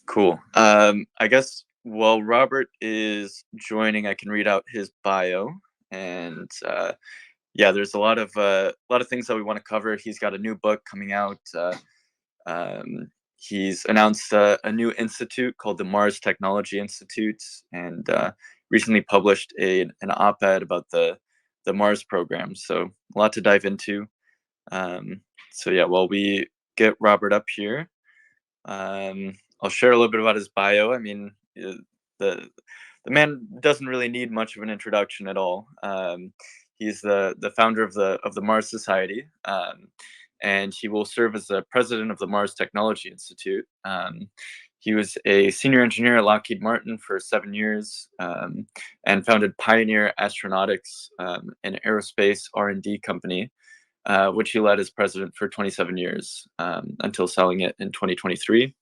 Cool. I guess while Robert is joining, I can read out his bio, and yeah, there's a lot of things that we want to cover. He's got a new book coming out. Um, he's announced a new institute called the Mars Technology Institute, and recently published an op-ed about the Mars program. So a lot to dive into. So yeah, while we get Robert up here, I'll share a little bit about his bio. I mean, the the man doesn't really need much of an introduction at all. He's the founder of the Mars Society, and he will serve as the president of the Mars Technology Institute. He was a senior engineer at Lockheed Martin for 7 years, and founded Pioneer Astronautics, an aerospace R&D company, which he led as president for 27 years, until selling it in 2023.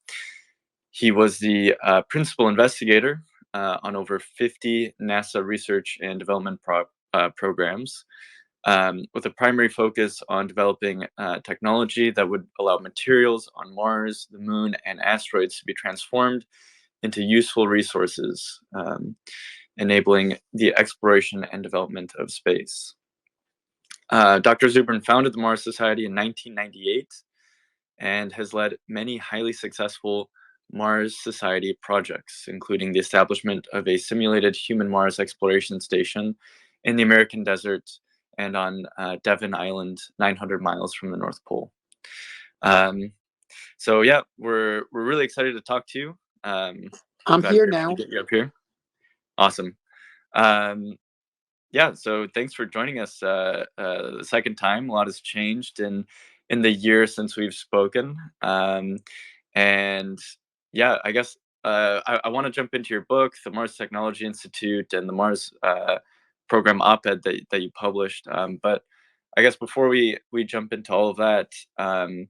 He was the principal investigator on over 50 NASA research and development programs, with a primary focus on developing technology that would allow materials on Mars, the Moon, and asteroids to be transformed into useful resources, enabling the exploration and development of space. Dr. Zubrin founded the Mars Society in 1998 and has led many highly successful Mars Society projects, including the establishment of a simulated human Mars exploration station in the American desert and on Devon Island, 900 miles from the North Pole. So yeah, we're really excited to talk to you. I'm here now. Get you up here. Awesome. Yeah, so thanks for joining us the second time. A lot has changed in the year since we've spoken. And yeah, I guess I want to jump into your book, the Mars Technology Institute, and the Mars program op-ed that you published. But I guess before we jump into all of that, I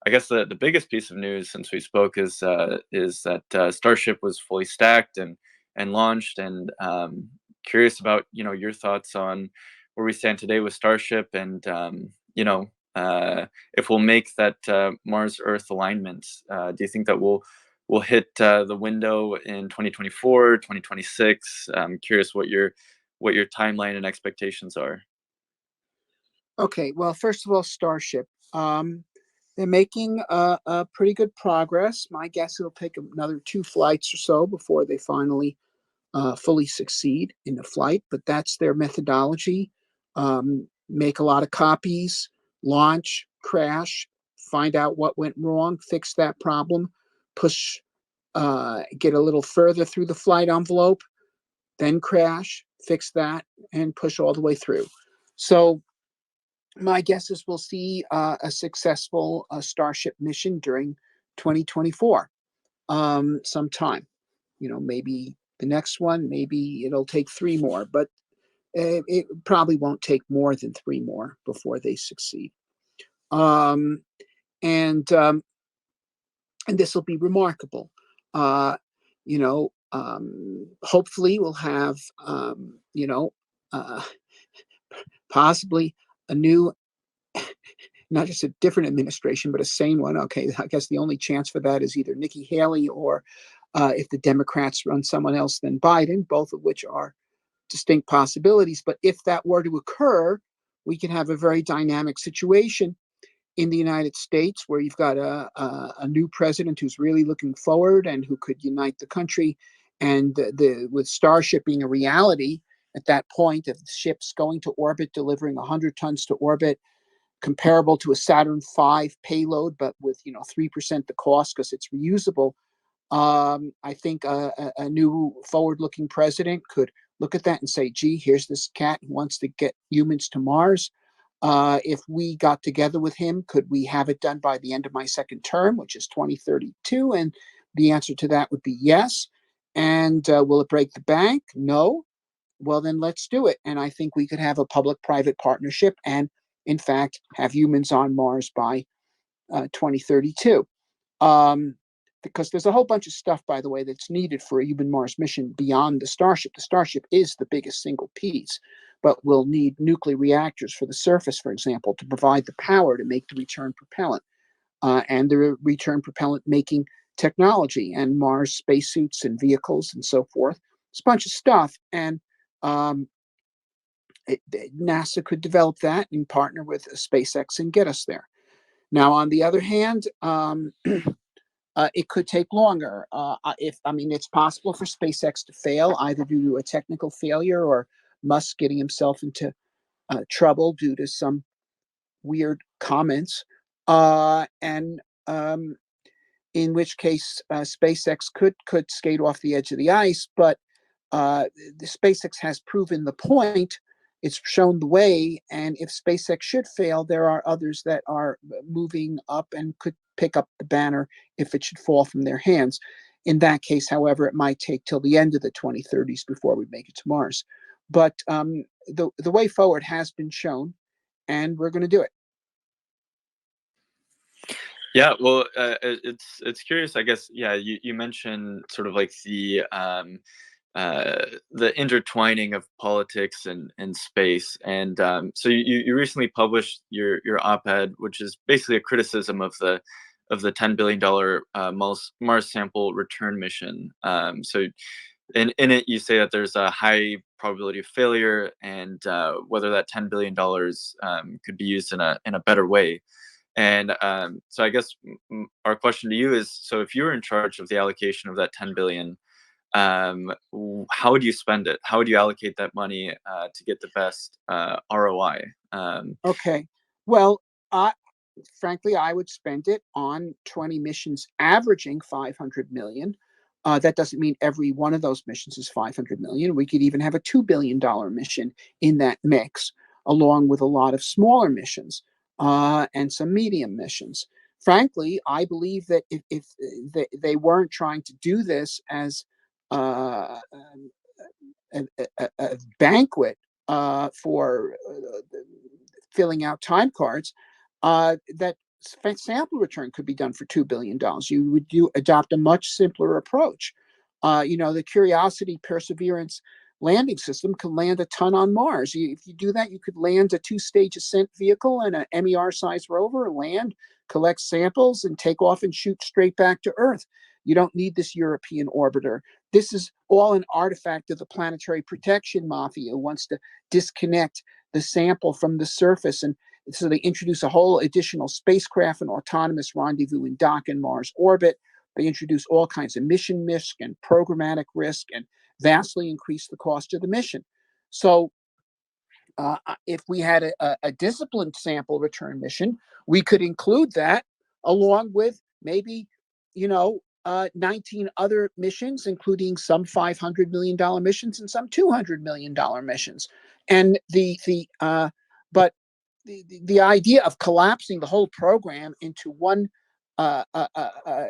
guess the biggest piece of news since we spoke is that Starship was fully stacked and launched. And curious about your thoughts on where we stand today with Starship, and if we'll make that Mars Earth alignment. Do you think that we'll hit the window in 2024, 2026? I'm curious what your timeline and expectations are. Okay, well, first of all, Starship. They're making a pretty good progress. My guess it'll take another 2 flights or so before they finally fully succeed in the flight, but that's their methodology. Make a lot of copies, launch, crash, find out what went wrong, fix that problem, push, get a little further through the flight envelope, then crash, fix that, and push all the way through. So my guess is we'll see a successful Starship mission during 2024 sometime. Maybe the next one, maybe it'll take 3 more, but it probably won't take more than 3 more before they succeed. And this will be remarkable. Hopefully we'll have, possibly a new, not just a different administration, but a sane one. Okay, I guess the only chance for that is either Nikki Haley or if the Democrats run someone else than Biden, both of which are distinct possibilities. But if that were to occur, we can have a very dynamic situation in the United States where you've got a new president who's really looking forward and who could unite the country. And with Starship being a reality at that point, if the ship's going to orbit, delivering 100 tons to orbit, comparable to a Saturn V payload, but with 3% the cost because it's reusable. I think a new forward-looking president could look at that and say, gee, here's this cat who wants to get humans to Mars. If we got together with him, could we have it done by the end of my second term, which is 2032? And the answer to that would be yes. And will it break the bank? No. Well, then let's do it. And I think we could have a public-private partnership and, in fact, have humans on Mars by 2032. Because there's a whole bunch of stuff, by the way, that's needed for a human Mars mission beyond the Starship. The Starship is the biggest single piece, but we'll need nuclear reactors for the surface, for example, to provide the power to make the return propellant. And the return propellant making technology and Mars spacesuits and vehicles and so forth. It's a bunch of stuff, and um, NASA could develop that and partner with SpaceX and get us there. Now, on the other hand, it could take longer. If I mean, it's possible for SpaceX to fail either due to a technical failure or Musk getting himself into trouble due to some weird comments, and in which case SpaceX could skate off the edge of the ice. But the SpaceX has proven the point. It's shown the way, and if SpaceX should fail, there are others that are moving up and could pick up the banner if it should fall from their hands. In that case, however, it might take till the end of the 2030s before we make it to Mars. But the way forward has been shown, and we're going to do it. Yeah, well, it's curious, I guess. Yeah, you mentioned sort of like the intertwining of politics and space, and so you recently published your op-ed, which is basically a criticism of the $10 billion Mars sample return mission. So in it, you say that there's a high probability of failure, and whether that $10 billion could be used in a better way. And so I guess our question to you is: so if you were in charge of the allocation of that 10 billion, how would you spend it? How would you allocate that money to get the best ROI? Okay. Well, I frankly, I would spend it on 20 missions averaging 500 million. That doesn't mean every one of those missions is 500 million. We could even have a $2 billion mission in that mix, along with a lot of smaller missions and some medium missions. Frankly, I believe that if they weren't trying to do this as uh, a banquet for filling out time cards, that sample return could be done for $2 billion. You would adopt a much simpler approach. The Curiosity Perseverance landing system can land a ton on Mars. If you do that, you could land a two-stage ascent vehicle and an MER-sized rover, land, collect samples, and take off and shoot straight back to Earth. You don't need this European orbiter. This is all an artifact of the planetary protection mafia who wants to disconnect the sample from the surface. And so they introduce a whole additional spacecraft and autonomous rendezvous and dock in Mars orbit. They introduce all kinds of mission risk and programmatic risk and vastly increase the cost of the mission. So if we had a disciplined sample return mission, we could include that along with maybe, 19 other missions, including some $500 million missions and some $200 million missions. And but the idea of collapsing the whole program into one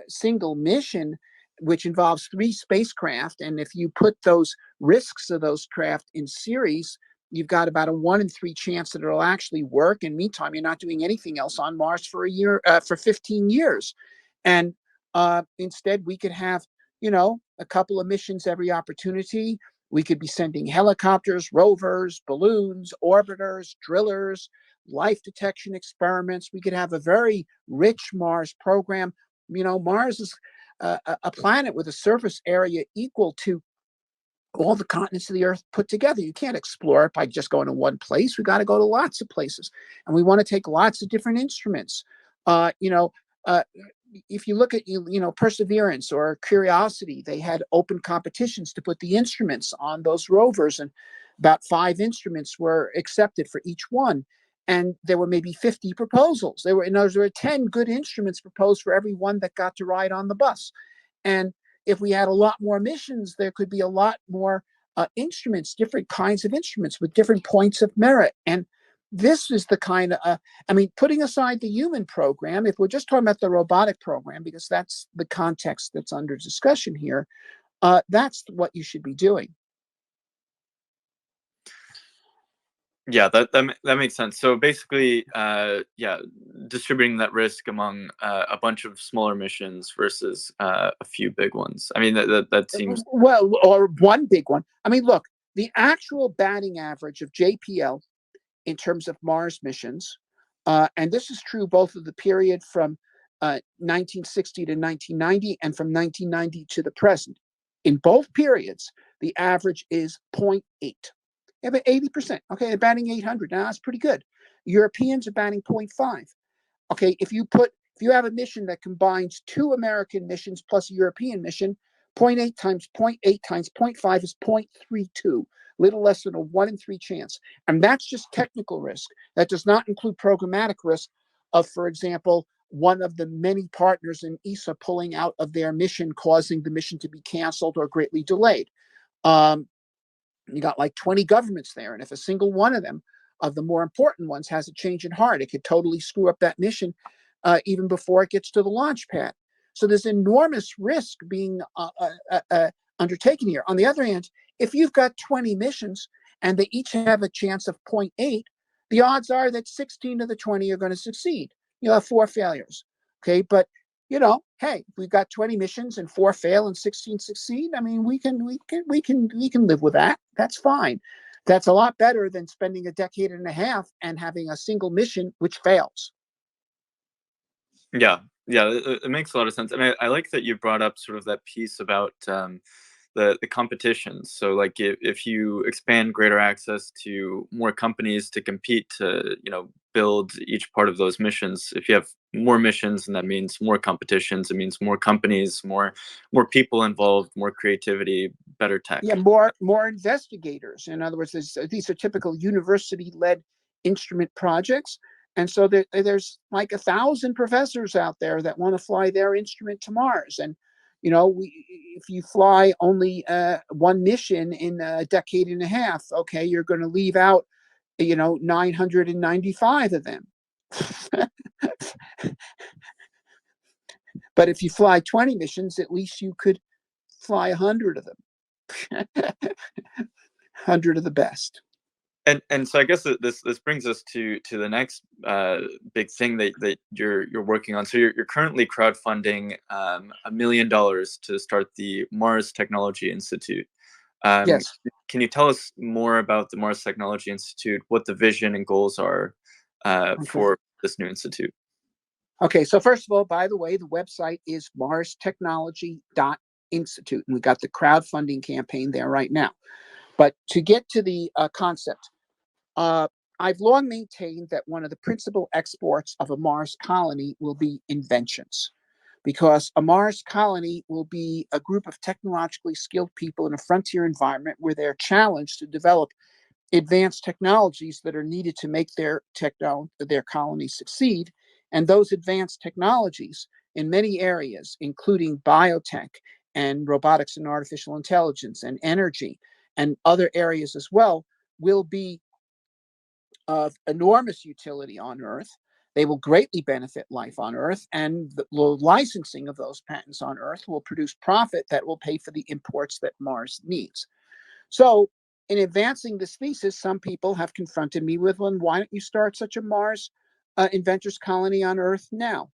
single mission, which involves 3 spacecraft, and if you put those risks of those craft in series, you've got about a 1 in 3 chance that it'll actually work. And meantime, you're not doing anything else on Mars for a year, for 15 years. And instead, we could have, a couple of missions every opportunity. We could be sending helicopters, rovers, balloons, orbiters, drillers, life detection experiments. We could have a very rich Mars program. Mars is a planet with a surface area equal to all the continents of the earth put together. You can't explore it by just going to one place. We got to go to lots of places, and we want to take lots of different instruments. Uh, you know, uh, if you look at Perseverance or Curiosity, they had open competitions to put the instruments on those rovers, and about 5 instruments were accepted for each one. And there were maybe 50 proposals. There were 10 good instruments proposed for every one that got to ride on the bus. And if we had a lot more missions, there could be a lot more instruments, different kinds of instruments with different points of merit. And this is the kind of, putting aside the human program, if we're just talking about the robotic program, because that's the context that's under discussion here, that's what you should be doing. Yeah, that makes sense. So basically, yeah, distributing that risk among a bunch of smaller missions versus a few big ones. I mean, that seems. Well, or one big one. Look, the actual batting average of JPL in terms of Mars missions, and this is true both of the period from 1960 to 1990, and from 1990 to the present. In both periods, the average is 0.8. Yeah, but 80%. Okay, they're batting 800. Now that's pretty good. Europeans are batting 0.5. Okay, if you have a mission that combines two American missions plus a European mission, zero point 0.8 times zero point 0.8 times zero point 0.5 is 0.32, little less than a 1 in 3 chance. And that's just technical risk. That does not include programmatic risk of, for example, one of the many partners in ESA pulling out of their mission, causing the mission to be canceled or greatly delayed. You got like 20 governments there, and if a single one of them, of the more important ones, has a change in heart, it could totally screw up that mission even before it gets to the launch pad. So there's enormous risk being undertaken here. On the other hand, if you've got 20 missions and they each have a chance of 0.8, the odds are that 16 of the 20 are going to succeed. You'll have 4 failures. Okay, but hey, we've got 20 missions and 4 fail and 16 succeed. I mean, we can live with that. That's fine. That's a lot better than spending a decade and a half and having a single mission which fails. Yeah, yeah, it makes a lot of sense, and I like that you brought up sort of that piece about the competitions. So, like, if you expand greater access to more companies to compete to build each part of those missions, if you have more missions, and that means more competitions, it means more companies, more people involved, more creativity, better tech. Yeah, more investigators. In other words, these are typical university-led instrument projects, and so there's like 1,000 professors out there that want to fly their instrument to Mars. And if you fly only one mission in a decade and a half, okay, you're going to leave out 995 of them. But if you fly 20 missions, at least you could fly 100 of them. 100 of the best. And so I guess this brings us to the next big thing that you're working on. So you're currently crowdfunding $1 million to start the Mars Technology Institute. Yes. Can you tell us more about the Mars Technology Institute? What the vision and goals are Okay. for this new institute? Okay. So first of all, by the way, the website is marstechnology.institute, and we got the crowdfunding campaign there right now. But to get to the concept, I've long maintained that one of the principal exports of a Mars colony will be inventions, because a Mars colony will be a group of technologically skilled people in a frontier environment where they're challenged to develop advanced technologies that are needed to make their colony succeed. And those advanced technologies in many areas, including biotech and robotics and artificial intelligence and energy and other areas as well, will be of enormous utility on Earth. They will greatly benefit life on Earth, and the licensing of those patents on Earth will produce profit that will pay for the imports that Mars needs. So, in advancing this thesis, some people have confronted me with, well, why don't you start such a Mars inventors colony on Earth now?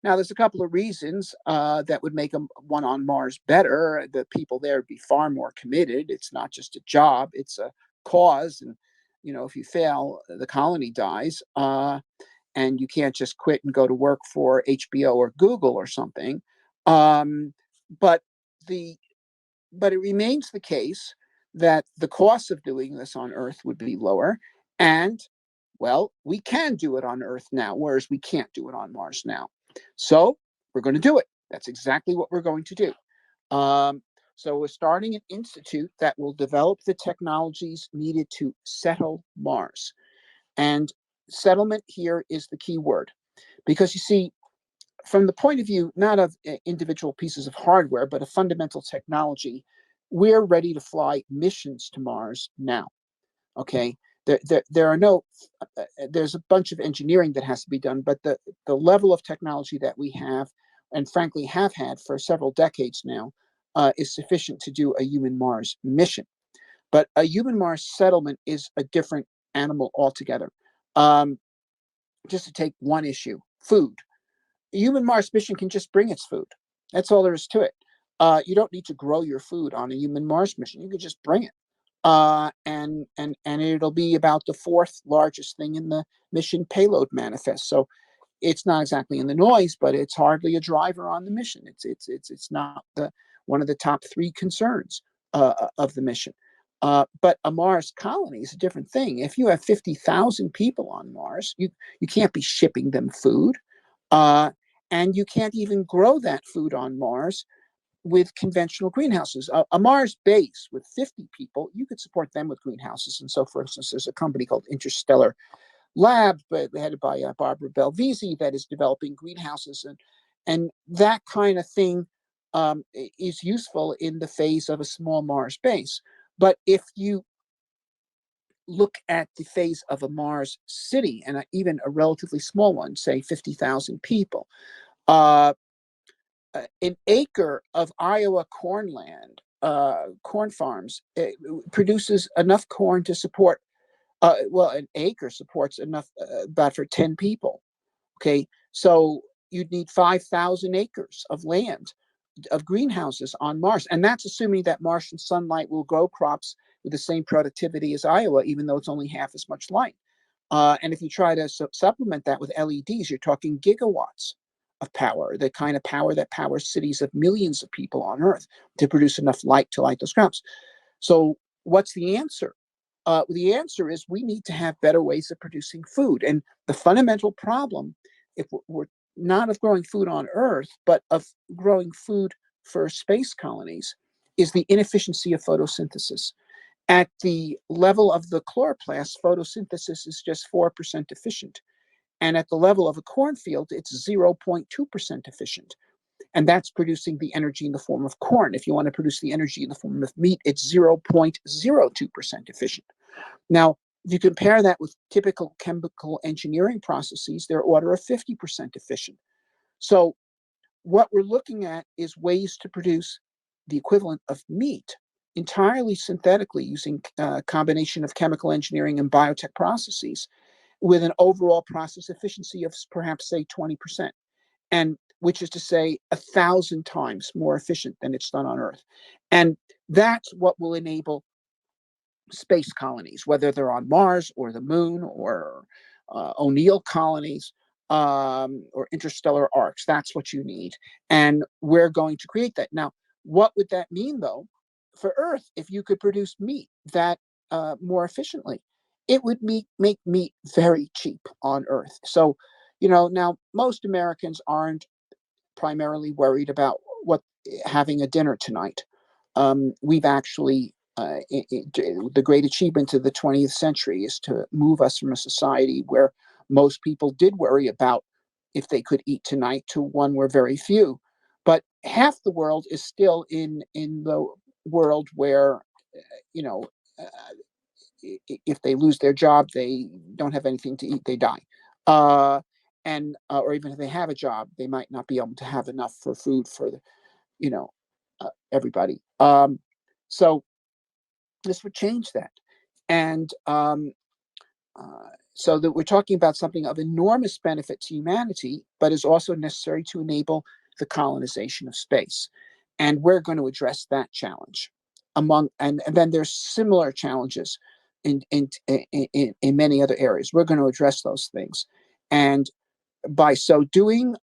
Now, there's a couple of reasons that would make one on Mars better. The people there would be far more committed. It's not just a job, it's a cause. And, if you fail, the colony dies. And you can't just quit and go to work for HBO or Google or something. But the but it remains the case that the cost of doing this on Earth would be lower. And, well, we can do it on Earth now, whereas we can't do it on Mars now. So we're going to do it. That's exactly what we're going to do. So we're starting an institute that will develop the technologies needed to settle Mars. And settlement here is the key word. Because you see, from the point of view not of individual pieces of hardware, but a fundamental technology, we're ready to fly missions to Mars now. Okay, there are no, there's a bunch of engineering that has to be done, but the level of technology that we have, and frankly have had for several decades now, is sufficient to do a human Mars mission. But a human Mars settlement is a different animal altogether. Just to take one issue, food. A human Mars mission can just bring its food. That's all there is to it. You don't need to grow your food on a human Mars mission. You can just bring it, and it'll be about the 4th largest thing in the mission payload manifest. So it's not exactly in the noise, but it's hardly a driver on the mission. It's not the one of the top three concerns of the mission. But a Mars colony is a different thing. If you have 50,000 people on Mars, you can't be shipping them food, uh, and you can't even grow that food on Mars with conventional greenhouses. A Mars base with 50 people, you could support them with greenhouses. And so, for instance, there's a company called Interstellar Lab, but headed by Barbara Belvisi, that is developing greenhouses, and that kind of thing is useful in the phase of a small Mars base. But if you look at the phase of a Mars city, and even a relatively small one, say 50,000 people, uh, an acre of Iowa cornland, corn farms, produces enough corn to support. Well, an acre supports enough, about for 10 people. Okay, so you'd need 5,000 acres of land of greenhouses on Mars, and that's assuming that Martian sunlight will grow crops with the same productivity as Iowa, even though it's only half as much light. And if you try to supplement that with LEDs, you're talking gigawatts of power, the kind of power that powers cities of millions of people on Earth to produce enough light to light those crops. So, what's the answer? The answer is we need to have better ways of producing food. And the fundamental problem, if we're not of growing food on Earth, but of growing food for space colonies, is the inefficiency of photosynthesis. At the level of the chloroplast, photosynthesis is just 4% efficient. And at the level of a cornfield, it's 0.2% efficient. And that's producing the energy in the form of corn. If you want to produce the energy in the form of meat, it's 0.02% efficient. Now, if you compare that with typical chemical engineering processes, they're order of 50% efficient. So, what we're looking at is ways to produce the equivalent of meat entirely synthetically using a combination of chemical engineering and biotech processes with an overall process efficiency of perhaps, say, 20%, and which is to say 1,000 times more efficient than it's done on Earth. And that's what will enable space colonies, whether they're on Mars or the moon or O'Neill colonies, or interstellar arcs. That's what you need. And we're going to create that. Now, what would that mean, though, for Earth if you could produce meat that more efficiently? It would make meat very cheap on Earth. So, now most Americans aren't primarily worried about what having a dinner tonight. We've actually the great achievement of the 20th century is to move us from a society where most people did worry about if they could eat tonight to one where very few. But half the world is still in the world where you know uh, if they lose their job, they don't have anything to eat, they die. Uh, and or even if they have a job, they might not be able to have enough for food for the you know everybody. So this would change that. And so that we're talking about something of enormous benefit to humanity, but is also necessary to enable the colonization of space. And we're going to address that challenge. And then there's similar challenges in many other areas. We're going to address those things. And by so doing,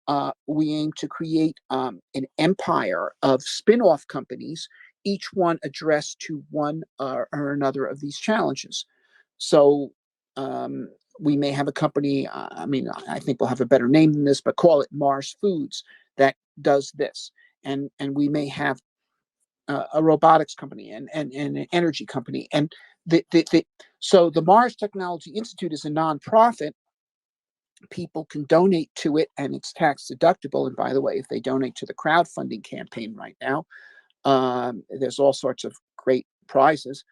we aim to create an empire of spin off companies, each one addressed to one or another of these challenges. So um, we may have a company, I mean, I think we'll have a better name than this, but call it Mars Foods that does this. And we may have a robotics company and an energy company. And so the Mars Technology Institute is a nonprofit. People can donate to it and it's tax deductible. And by the way, if they donate to the crowdfunding campaign right now, there's all sorts of great prizes,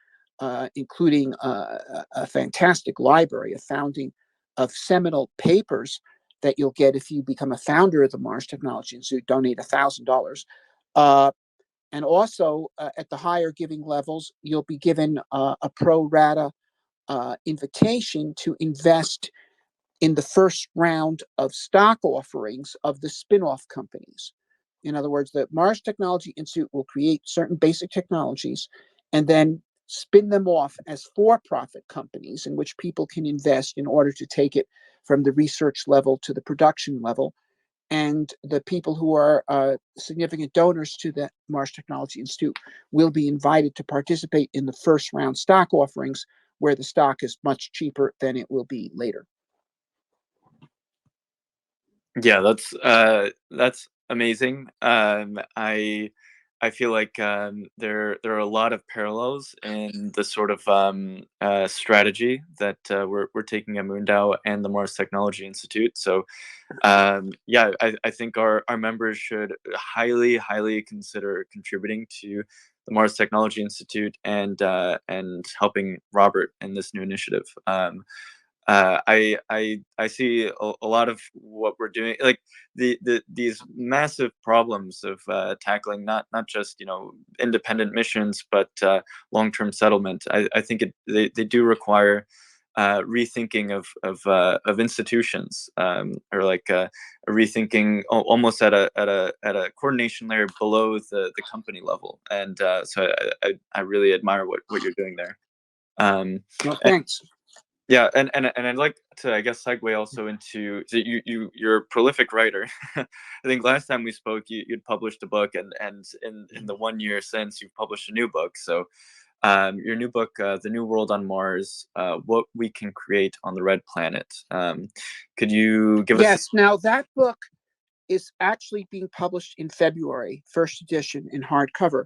including a fantastic library, a founding of seminal papers that you'll get if you become a founder of the Mars Technology Institute, donate $1,000. And also at the higher giving levels, you'll be given a pro rata invitation to invest in the first round of stock offerings of the spin-off companies. In other words, the Mars Technology Institute will create certain basic technologies and then spin them off as for-profit companies in which people can invest in order to take it from the research level to the production level. And the people who are significant donors to the Mars Technology Institute will be invited to participate in the first round stock offerings, where the stock is much cheaper than it will be later. Yeah, that's amazing. I feel like there are a lot of parallels in the sort of strategy that we're taking at MoonDAO and the Mars Technology Institute. So yeah, I think our members should highly consider contributing to the Mars Technology Institute and helping Robert in this new initiative. I see a lot of what we're doing, like these massive problems of tackling not just independent missions, but long-term settlement. I think they do require rethinking of institutions, or like a rethinking almost at a coordination layer below the company level. And so I really admire what you're doing there. Well, thanks. Yeah, and I'd like to, I guess, segue also into, so you're a prolific writer. I think last time we spoke, you'd published a book, and in the 1 year since, you've published a new book. So, your new book, "The New World on Mars: What We Can Create on the Red Planet." Could you give us? Yes. Now that book is actually being published in February, first edition in hardcover.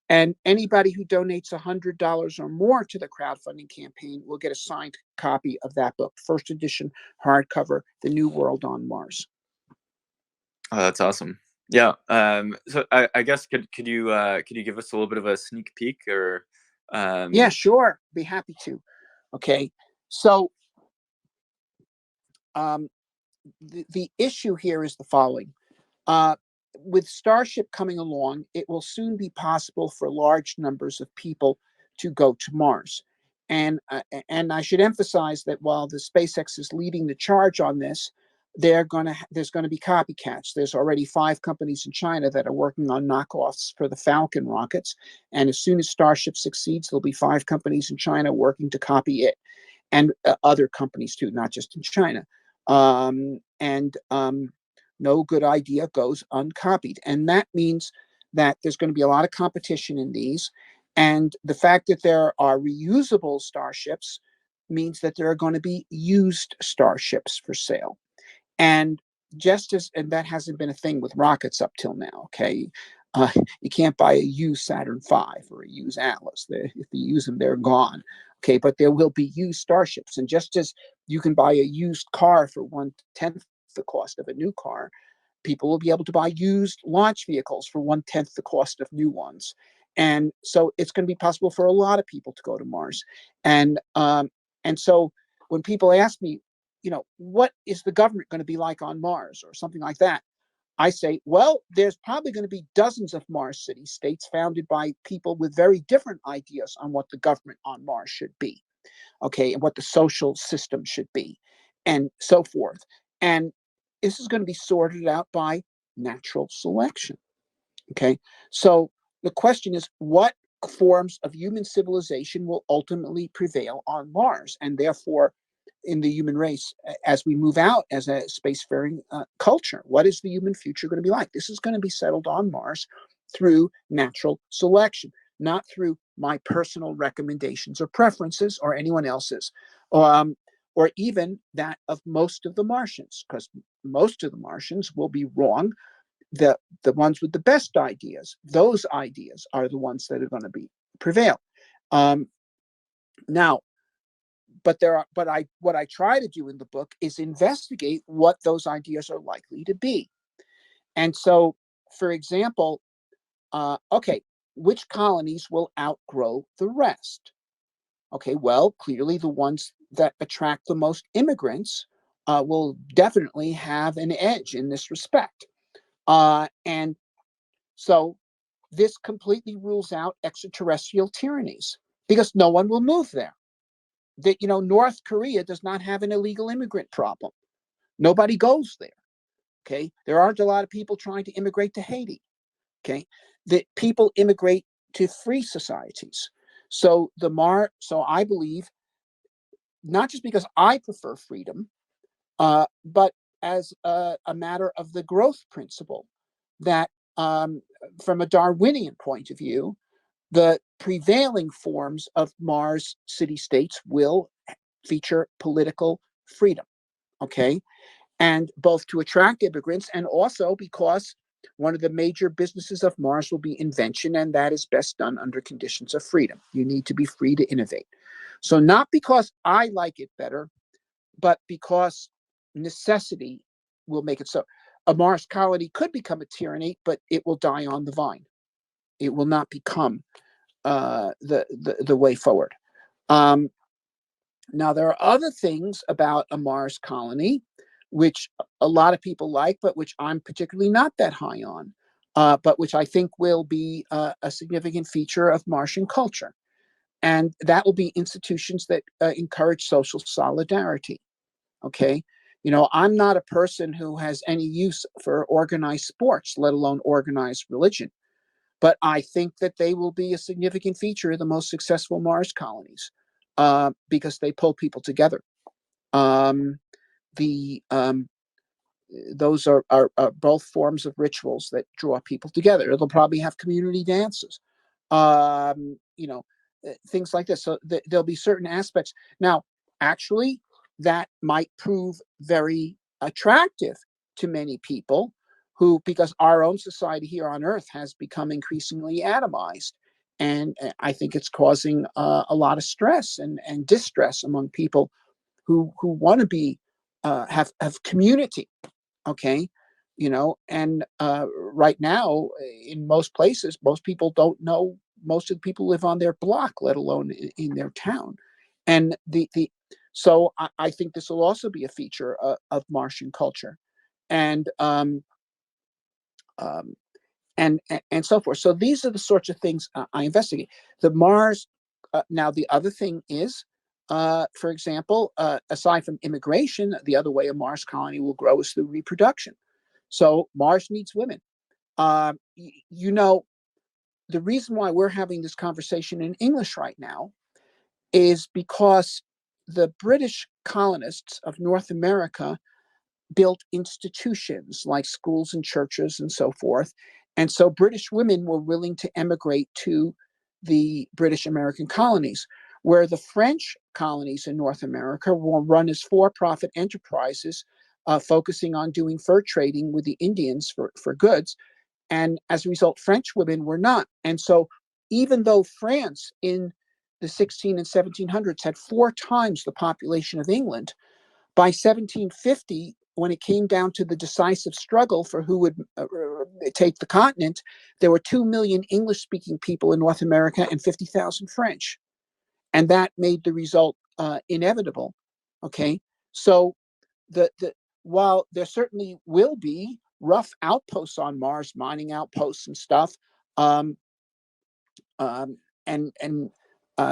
And anybody who donates $100 or more to the crowdfunding campaign will get a signed copy of that book, first edition hardcover, The New World on Mars. Oh, that's awesome. Yeah. So I guess could you give us a little bit of a sneak peek, or Yeah, um, sure. Be happy to. Okay. So um, the issue here is the following. Uh, with Starship coming along, it will soon be possible for large numbers of people to go to Mars. And I should emphasize that while the SpaceX is leading the charge on this, there's going to be copycats. There's already 5 companies in China that are working on knockoffs for the Falcon rockets, and as soon as Starship succeeds, there'll be 5 companies in China working to copy it, and other companies too, not just in China. And no good idea goes uncopied. And that means that there's going to be a lot of competition in these. And the fact that there are reusable starships means that there are going to be used starships for sale. And and that hasn't been a thing with rockets up till now. Okay. Uh, you can't buy a used Saturn V or a used Atlas. If you use them, they're gone. Okay. But there will be used starships. And just as you can buy a used car for 1/10 the cost of a new car, people will be able to buy used launch vehicles for 1/10 the cost of new ones. And so it's going to be possible for a lot of people to go to Mars. And so when people ask me, what is the government going to be like on Mars or something like that, I say, well, there's probably going to be dozens of Mars city states founded by people with very different ideas on what the government on Mars should be, okay, and what the social system should be, and so forth. And this is going to be sorted out by natural selection, okay? So the question is, what forms of human civilization will ultimately prevail on Mars, and therefore in the human race as we move out as a spacefaring culture? What is the human future going to be like? This is going to be settled on Mars through natural selection, not through my personal recommendations or preferences or anyone else's, or even that of most of the Martians, because most of the Martians will be wrong. The ones with the best ideas, those ideas are the ones that are going to be prevail. Now, what I try to do in the book is investigate what those ideas are likely to be. And so, for example, okay, which colonies will outgrow the rest? Okay, well, clearly the ones that attract the most immigrants will definitely have an edge in this respect. And so this completely rules out extraterrestrial tyrannies because no one will move there. That North Korea does not have an illegal immigrant problem. Nobody goes there. Okay, there aren't a lot of people trying to immigrate to Haiti. Okay, that people immigrate to free societies. So I believe, not just because I prefer freedom, but as a matter of the growth principle, that from a Darwinian point of view, the prevailing forms of Mars city states will feature political freedom. Okay. And both to attract immigrants and also because one of the major businesses of Mars will be invention, and that is best done under conditions of freedom. You need to be free to innovate. So, not because I like it better, but because necessity will make it so. A Mars colony could become a tyranny, but it will die on the vine. It will not become the way forward. Um, Now, there are other things about a Mars colony which a lot of people like, but which I'm particularly not that high on, but which I think will be a significant feature of Martian culture. And that will be institutions that encourage social solidarity. Okay. I'm not a person who has any use for organized sports, let alone organized religion. But I think that they will be a significant feature of the most successful Mars colonies because they pull people together. Um, the Those are both forms of rituals that draw people together. It'll probably have community dances, um, you know, things like this. So there'll be certain aspects. Now, actually, that might prove very attractive to many people who, because our own society here on Earth has become increasingly atomized. And I think it's causing a lot of stress and distress among people who want to be have community. Okay. And right now in most places, most people don't know, most of the people live on their block, let alone in their town. And the so I think this will also be a feature of Martian culture. And um, and so forth. So these are the sorts of things I investigate. The Mars. Now the other thing is, for example, aside from immigration, the other way a Mars colony will grow is through reproduction. So Mars needs women. You know, the reason why we're having this conversation in English right now is because the British colonists of North America built institutions like schools and churches and so forth. And so British women were willing to emigrate to the British American colonies, where the French colonies in North America were run as for profit enterprises, focusing on doing fur trading with the Indians for goods. And as a result, French women were not. And so, even though France in the 16 and 1700s had 4 times the population of England, by 1750, when it came down to the decisive struggle for who would take the continent, there were 2 million English speaking people in North America and 50,000 French. And that made the result inevitable. Okay. So, the while there certainly will be rough outposts on Mars, mining outposts and stuff, um, um, and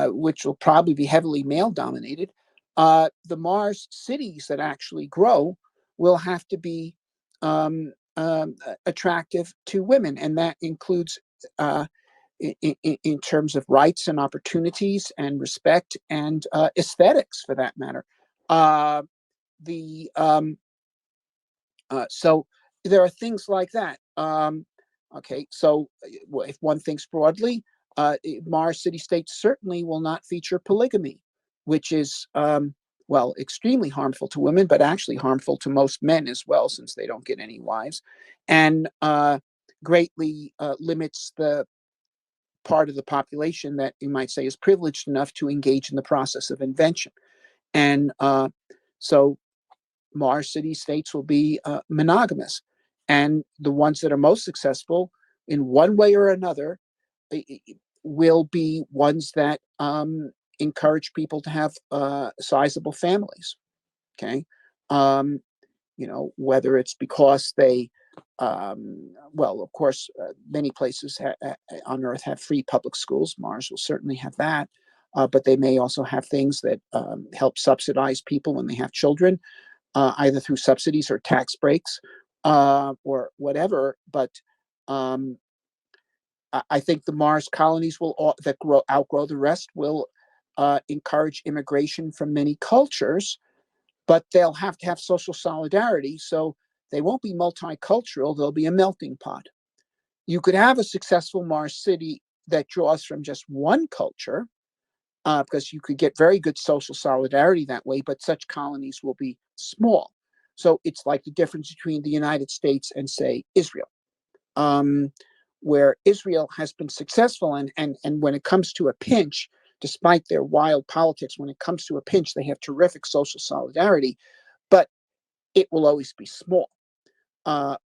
which will probably be heavily male dominated. The Mars cities that actually grow will have to be attractive to women, and that includes in terms of rights and opportunities and respect and aesthetics, for that matter. Uh, the So there are things like that. Okay, so if one thinks broadly, Mars city states certainly will not feature polygamy, which is well, extremely harmful to women, but actually harmful to most men as well, since they don't get any wives, and greatly limits the part of the population that you might say is privileged enough to engage in the process of invention. And so Mars city states will be monogamous. And the ones that are most successful in one way or another will be ones that encourage people to have sizable families. Okay. Um, whether it's because they, well, of course, many places on Earth have free public schools. Mars will certainly have that. But they may also have things that help subsidize people when they have children, either through subsidies or tax breaks or whatever. But um, I think the Mars colonies that outgrow the rest will encourage immigration from many cultures. but they'll have to have social solidarity. So they won't be multicultural, they'll be a melting pot. You could have a successful Mars city that draws from just one culture, because you could get very good social solidarity that way, but such colonies will be small. So it's like the difference between the United States and, say, Israel, um, where Israel has been successful, and when it comes to a pinch, despite their wild politics, when it comes to a pinch, they have terrific social solidarity, but it will always be small.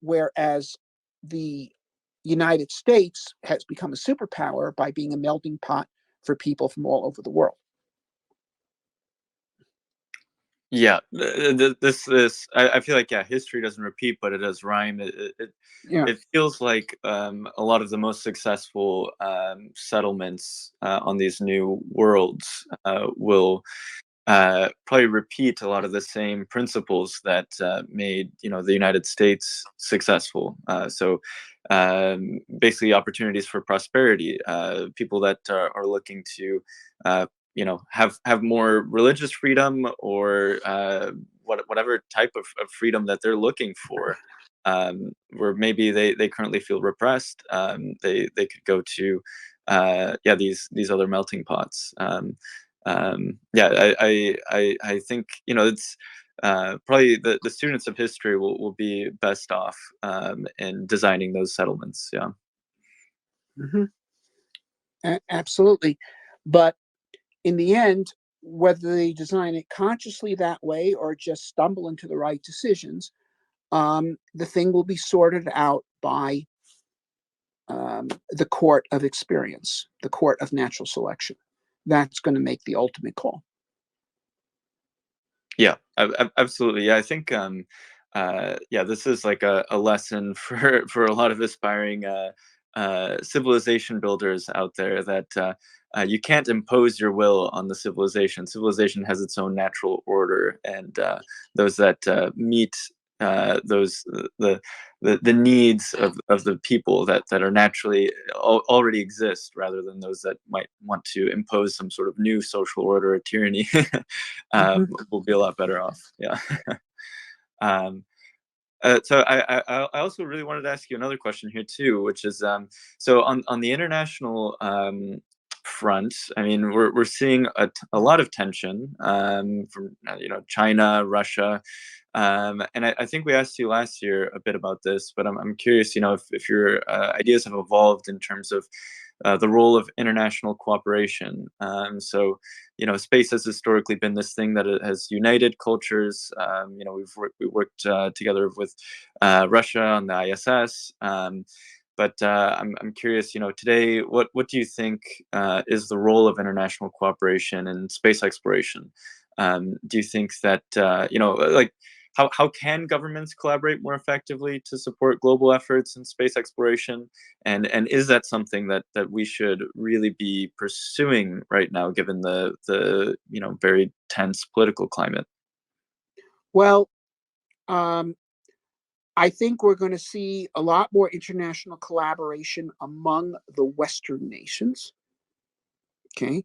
Whereas the United States has become a superpower by being a melting pot for people from all over the world. Yeah, this I feel like, yeah, history doesn't repeat, but it does rhyme. Yeah. It feels like a lot of the most successful settlements on these new worlds will probably repeat a lot of the same principles that made the United States successful. So basically, opportunities for prosperity, people that are looking to have more religious freedom, or whatever type of freedom that they're looking for. Where maybe they currently feel repressed, they could go to yeah, these other melting pots. Yeah, I think it's probably the students of history will be best off in designing those settlements. Yeah. Hmm. Absolutely. But in the end, whether they design it consciously that way or just stumble into the right decisions, the thing will be sorted out by the court of experience, the court of natural selection. That's going to make the ultimate call. Yeah, absolutely. Yeah, I think yeah, this is like a lesson for a lot of aspiring civilization builders out there, that you can't impose your will on the civilization. Civilization has its own natural order, and those that meet those the needs of the people that are naturally already exist, rather than those that might want to impose some sort of new social order or tyranny, Hmm. will be a lot better off. Yeah. um, so I also really wanted to ask you another question here too, which is so on the international front. I mean, we're seeing a lot of tension from China, Russia, and I think we asked you last year a bit about this, but I'm curious, if your ideas have evolved in terms of the role of international cooperation. So, space has historically been this thing that it has united cultures. We worked together with Russia on the ISS. But I'm curious, today, what do you think is the role of international cooperation in space exploration? Do you think that, like, how can governments collaborate more effectively to support global efforts in space exploration? And is that something that we should really be pursuing right now, given the very tense political climate? Well, um, I think we're going to see a lot more international collaboration among the Western nations. Okay.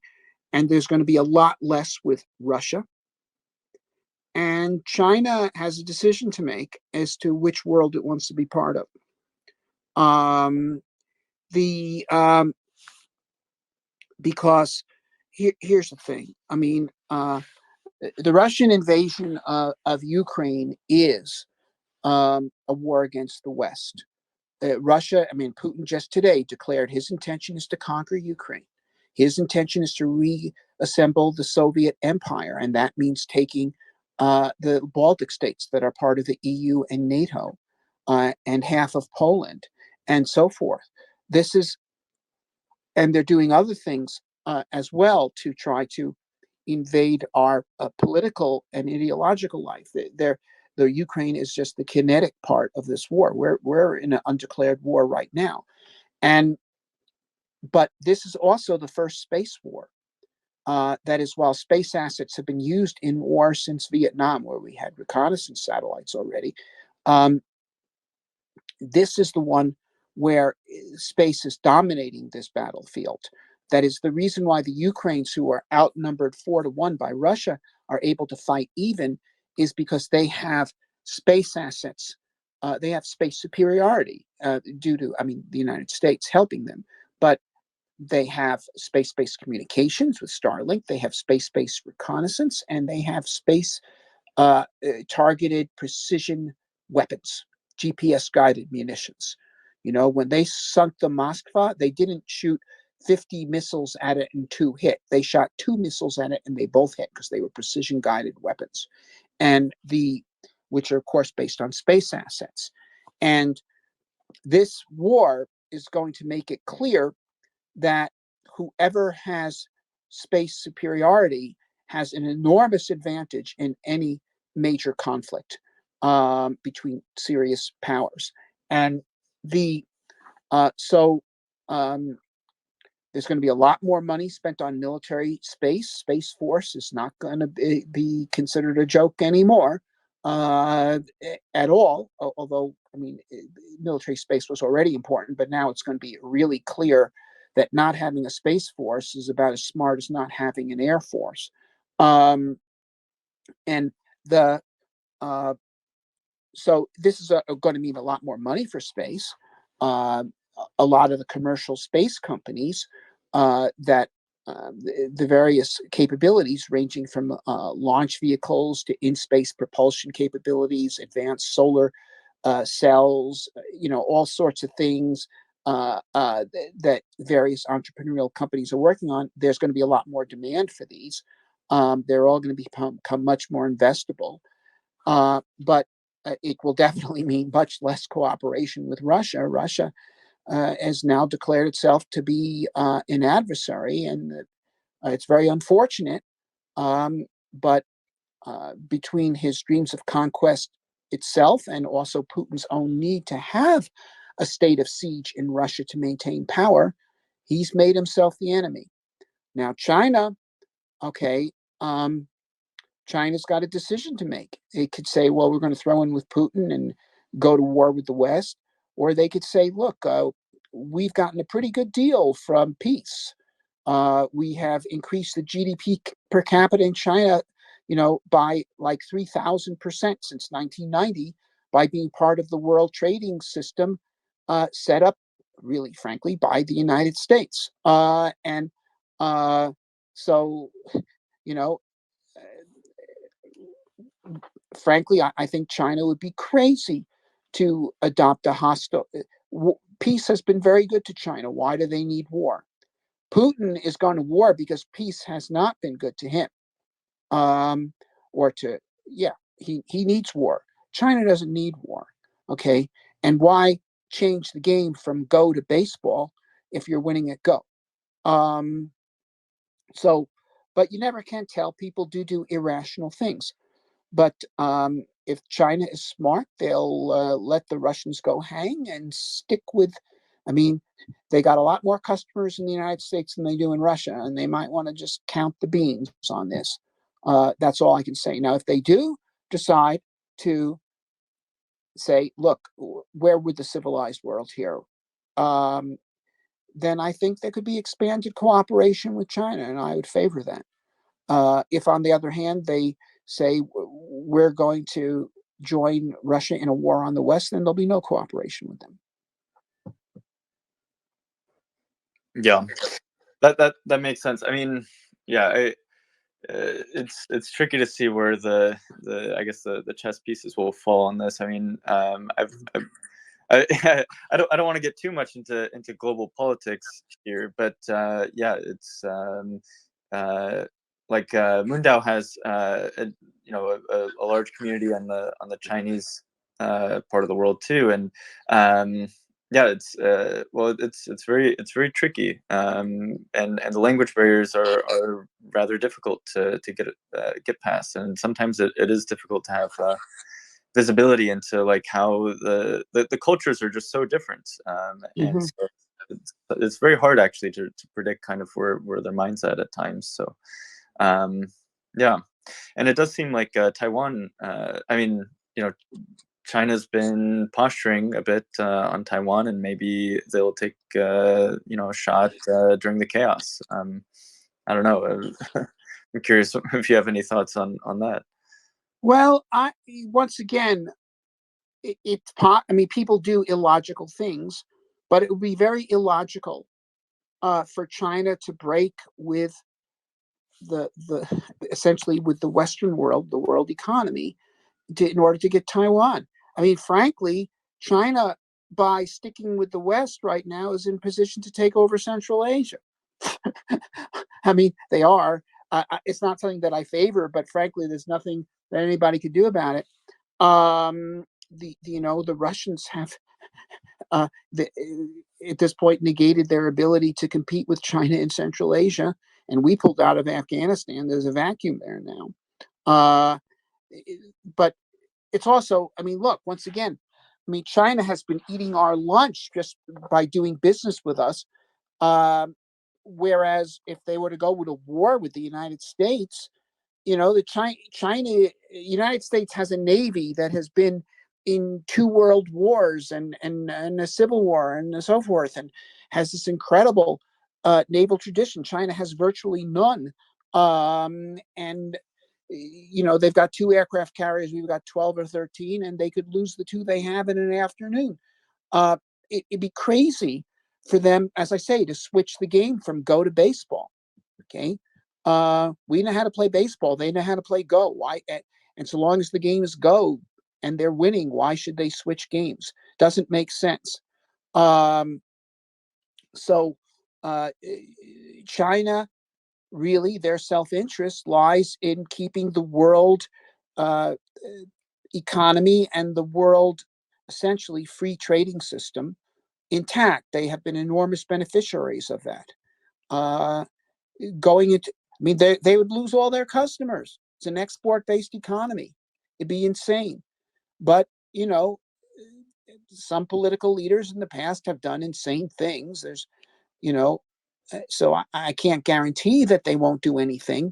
And there's going to be a lot less with Russia. And China has a decision to make as to which world it wants to be part of. Um, the Because here's the thing. I mean, the Russian invasion of Ukraine is a war against the West. Russia, I mean, Putin just today declared his intention is to conquer Ukraine. His intention is to reassemble the Soviet Empire, and that means taking the Baltic states that are part of the EU and NATO, and half of Poland, and so forth. This is, and they're doing other things as well to try to invade our political and ideological life. The Ukraine is just the kinetic part of this war. We're in an undeclared war right now, and but this is also the first space war. That is, while space assets have been used in war since Vietnam, where we had reconnaissance satellites already, um, this is the one where space is dominating this battlefield. That is the reason why the Ukrainians, who are outnumbered 4-1 by Russia, are able to fight even is because they have space assets. They have space superiority due to, I mean, the United States helping them, but they have space-based communications with Starlink. They have space-based reconnaissance, and they have space targeted precision weapons, GPS guided munitions. You know, when they sunk the Moskva, they didn't shoot 50 missiles at it and two hit. They shot two missiles at it and they both hit because they were precision guided weapons. And which are, of course, based on space assets. And this war is going to make it clear that whoever has space superiority has an enormous advantage in any major conflict between serious powers. And the so there's going to be a lot more money spent on military space. Space Force is not going to be considered a joke anymore at all. Although, I mean, military space was already important, but now it's going to be really clear that not having a Space Force is about as smart as not having an Air Force. And the so this is going to mean a lot more money for space. A lot of the commercial space companies that the various capabilities ranging from launch vehicles to in-space propulsion capabilities, advanced solar cells, you know, all sorts of things that various entrepreneurial companies are working on. There's going to be a lot more demand for these. They're all going to become much more investable. But it will definitely mean much less cooperation with Russia. Russia has now declared itself to be an adversary, and it's very unfortunate. But between his dreams of conquest itself and also Putin's own need to have a state of siege in Russia to maintain power, he's made himself the enemy. Now, China, okay, China's got a decision to make. It could say, well, we're going to throw in with Putin and go to war with the West. Or they could say, look, we've gotten a pretty good deal from peace. We have increased the GDP per capita in China, you know, by like 3,000% since 1990 by being part of the world trading system set up, really, frankly, by the United States. And so, you know, frankly, I think China would be crazy to adopt a hostile. Peace has been very good to China. Why do they need war? Putin is going to war because peace has not been good to him. Or to, yeah, he needs war. China doesn't need war. Okay. And why change the game from go to baseball if you're winning at go? Um, so, but you never can tell. People do irrational things. But if China is smart, they'll let the Russians go hang and stick with. I mean, they got a lot more customers in the United States than they do in Russia, and they might want to just count the beans on this. That's all I can say. Now, if they do decide to say, look, where would the civilized world here? Then I think there could be expanded cooperation with China, and I would favor that. If, on the other hand, they say we're going to join Russia in a war on the West, then there'll be no cooperation with them. Yeah, that makes sense. I mean, yeah, it's tricky to see where the I guess the chess pieces will fall on this. I mean, I don't want to get too much into global politics here, but yeah, it's like MoonDAO has you know a large community on the Chinese part of the world too, and yeah, well, it's very tricky, and the language barriers are rather difficult to get past, and sometimes it is difficult to have visibility into like how the cultures are just so different, and Mm-hmm. so it's very hard actually to predict kind of where their mind's at times. So yeah, and it does seem like Taiwan. I mean, you know, China's been posturing a bit on Taiwan, and maybe they'll take you know a shot during the chaos. I don't know. I'm curious if you have any thoughts on that. Well, I once again, I mean, people do illogical things, but it would be very illogical for China to break with the essentially with the Western world, the world economy, in order to get Taiwan. I mean, frankly, China, by sticking with the West right now, is in position to take over Central Asia. I mean, they are. It's not something that I favor, but frankly, there's nothing that anybody could do about it. The Russians have uh, the, at this point negated their ability to compete with China in Central Asia, and we pulled out of Afghanistan. There's a vacuum there now. Uh, but it's also, I mean, look, once again, I mean, China has been eating our lunch just by doing business with us. Um, Whereas if they were to go to war with the United States, the United States has a navy that has been in two world wars and a civil war and so forth, and has this incredible naval tradition. China has virtually none, and they've got two aircraft carriers. We've got 12 or 13, and they could lose the two they have in an afternoon. Uh, it'd be crazy for them, as I say, to switch the game from Go to baseball. Okay. We know how to play baseball. They know how to play Go. Why? And so long as the game is Go and they're winning, why should they switch games? Doesn't make sense. Um, so China, really, their self-interest lies in keeping the world uh, economy and the world essentially free trading system intact. They have been enormous beneficiaries of that. Uh, Going into, I mean, they would lose all their customers. It's an export based economy. It'd be insane. But, some political leaders in the past have done insane things. You know, so I can't guarantee that they won't do anything.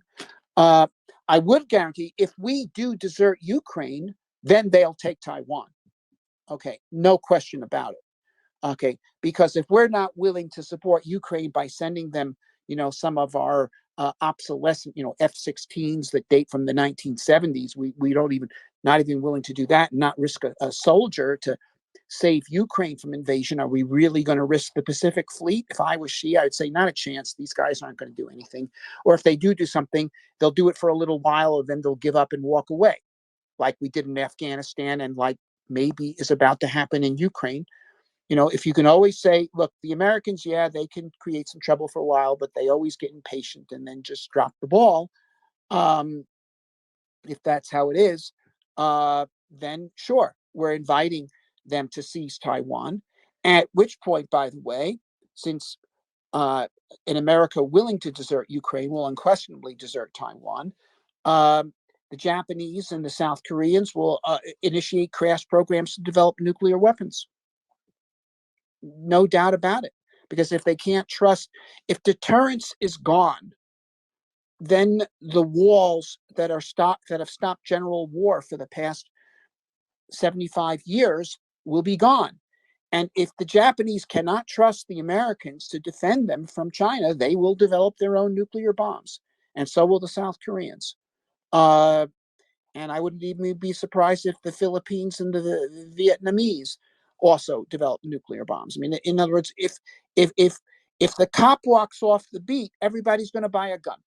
Uh, I would guarantee if we do desert Ukraine, then they'll take Taiwan. Okay, no question about it. Okay, because if we're not willing to support Ukraine by sending them, some of our obsolescent, F-16s that date from the 1970s, we don't even not even willing to do that and not risk a soldier to save Ukraine from invasion. Are we really going to risk the Pacific Fleet? If I was she, I would say not a chance. These guys aren't going to do anything. Or if they do something, they'll do it for a little while and then they'll give up and walk away, like we did in Afghanistan and like maybe is about to happen in Ukraine. If you can always say, look, the Americans, yeah, they can create some trouble for a while, but they always get impatient and then just drop the ball. Um, if that's how it is, then sure, we're inviting them to seize Taiwan. At which point, by the way, since in America willing to desert Ukraine will unquestionably desert Taiwan, um, the Japanese and the South Koreans will initiate crash programs to develop nuclear weapons. No doubt about it. Because if they can't trust, if deterrence is gone, then the walls that have stopped general war for the past 75 years will be gone. And if the Japanese cannot trust the Americans to defend them from China, they will develop their own nuclear bombs. And so will the South Koreans. Uh, and I wouldn't even be surprised if the Philippines and the Vietnamese also develop nuclear bombs. I mean, in other words, if the cop walks off the beat, everybody's going to buy a gun.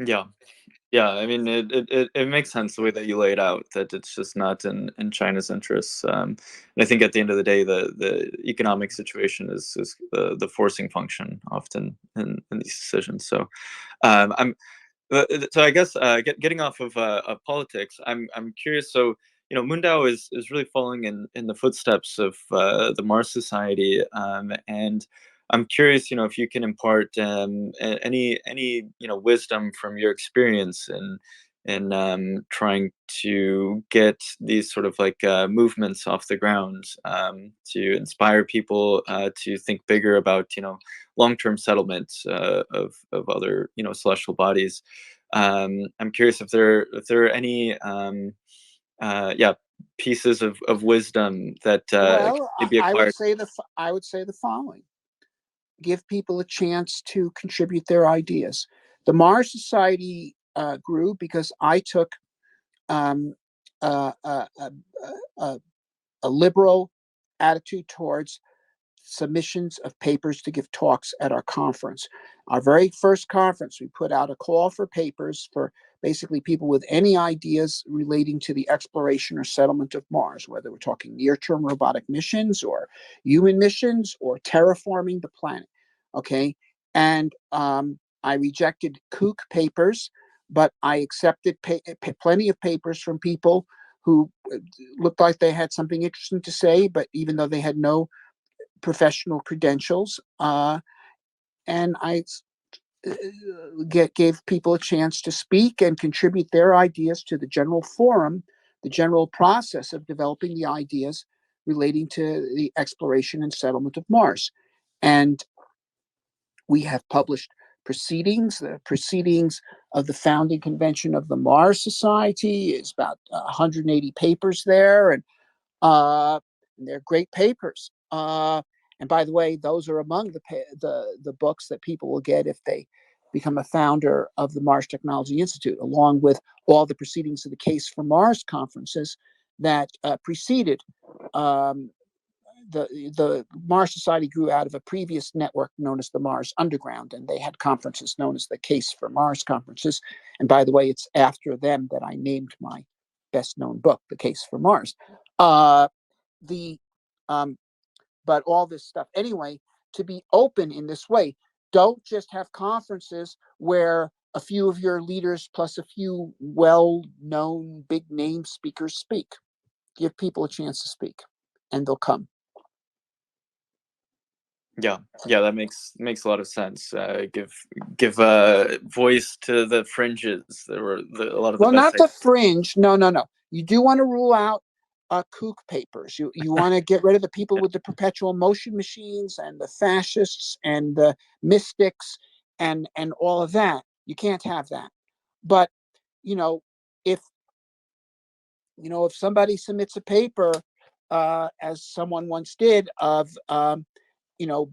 Yeah. Yeah, I mean, it makes sense the way that you laid out that it's just not in China's interests. And I think at the end of the day, the economic situation is the forcing function often in these decisions. So, I'm so I guess getting off of politics, I'm curious. So MoonDAO is really following in the footsteps of the Mars Society, and I'm curious, if you can impart any wisdom from your experience in trying to get these sort of like movements off the ground, to inspire people to think bigger about long-term settlements of other celestial bodies. I'm curious if there are any yeah, pieces of wisdom that Well, could be I would acquired. say the following: give people a chance to contribute their ideas. The Mars Society grew because I took um, a, a, a, a liberal attitude towards submissions of papers to give talks at our conference. Our very first conference, we put out a call for papers for basically people with any ideas relating to the exploration or settlement of Mars, whether we're talking near term robotic missions or human missions or terraforming the planet. Okay. And I rejected kook papers, but I accepted plenty of papers from people who looked like they had something interesting to say, but even though they had no professional credentials, and I gave people a chance to speak and contribute their ideas to the general forum, the general process of developing the ideas relating to the exploration and settlement of Mars. And we have published proceedings. The proceedings of the founding convention of the Mars Society is about 180 papers there, and they're great papers. And by the way, those are among the books that people will get if they become a founder of the Mars Technology Institute, along with all the proceedings of the Case for Mars conferences that preceded um, the Mars Society grew out of a previous network known as the Mars Underground, and they had conferences known as the Case for Mars conferences. And by the way, it's after them that I named my best known book, The Case for Mars. The But all this stuff anyway, to be open in this way, don't just have conferences where a few of your leaders plus a few well-known big name speakers speak. Give people a chance to speak, and they'll come. Yeah, yeah, that makes a lot of sense. Give voice to the fringes. There were a lot of the Well, best not the ideas. fringe. No, no, no. You do want to rule out kook papers. You want to get rid of the people Yeah, with the perpetual motion machines and the fascists and the mystics and all of that. You can't have that. But you know, if if somebody submits a paper, as someone once did, of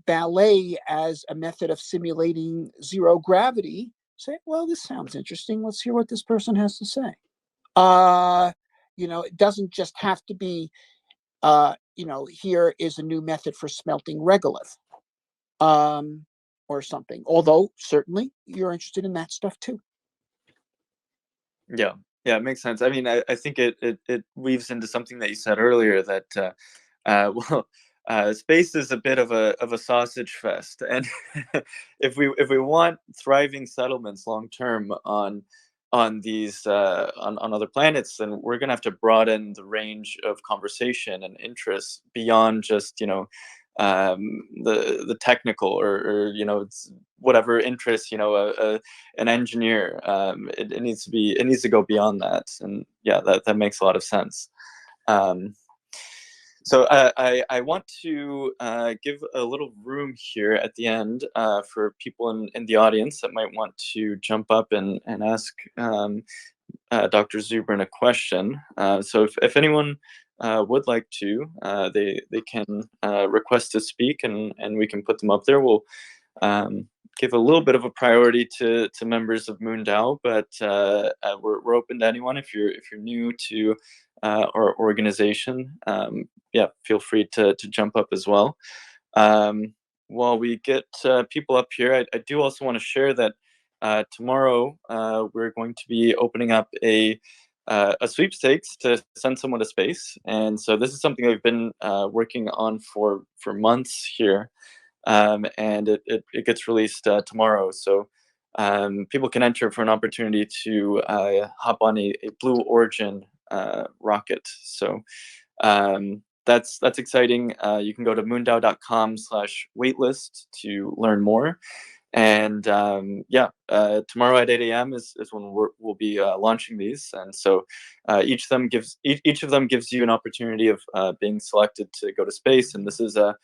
ballet as a method of simulating zero gravity, say, well, this sounds interesting. Let's hear what this person has to say. Uh, it doesn't just have to be, here is a new method for smelting regolith, um, or something. Although certainly you're interested in that stuff too. yeah, yeah, it makes sense. I mean, I think it weaves into something that you said earlier that well, space is a bit of a sausage fest, and if we want thriving settlements long term on these on other planets, then we're gonna have to broaden the range of conversation and interests beyond just the technical or it's whatever interests an engineer. It needs to go beyond that, and yeah, that makes a lot of sense. Um, so I want to give a little room here at the end for people in the audience that might want to jump up and ask Dr. Zubrin a question. So if anyone would like to, they can request to speak, and we can put them up there. We'll give a little bit of a priority to members of MoonDAO, but we're open to anyone. If you're new to our organization, yeah, feel free to jump up as well. While we get people up here, I do also want to share that tomorrow we're going to be opening up a sweepstakes to send someone to space, and so this is something I've been working on for months here, and it gets released tomorrow. So people can enter for an opportunity to hop on a Blue Origin rocket. So that's exciting. You can go to moondao.com/waitlist to learn more. And yeah, tomorrow at 8 a.m. is when we'll be launching these, and so each of them gives you an opportunity of being selected to go to space. And this is a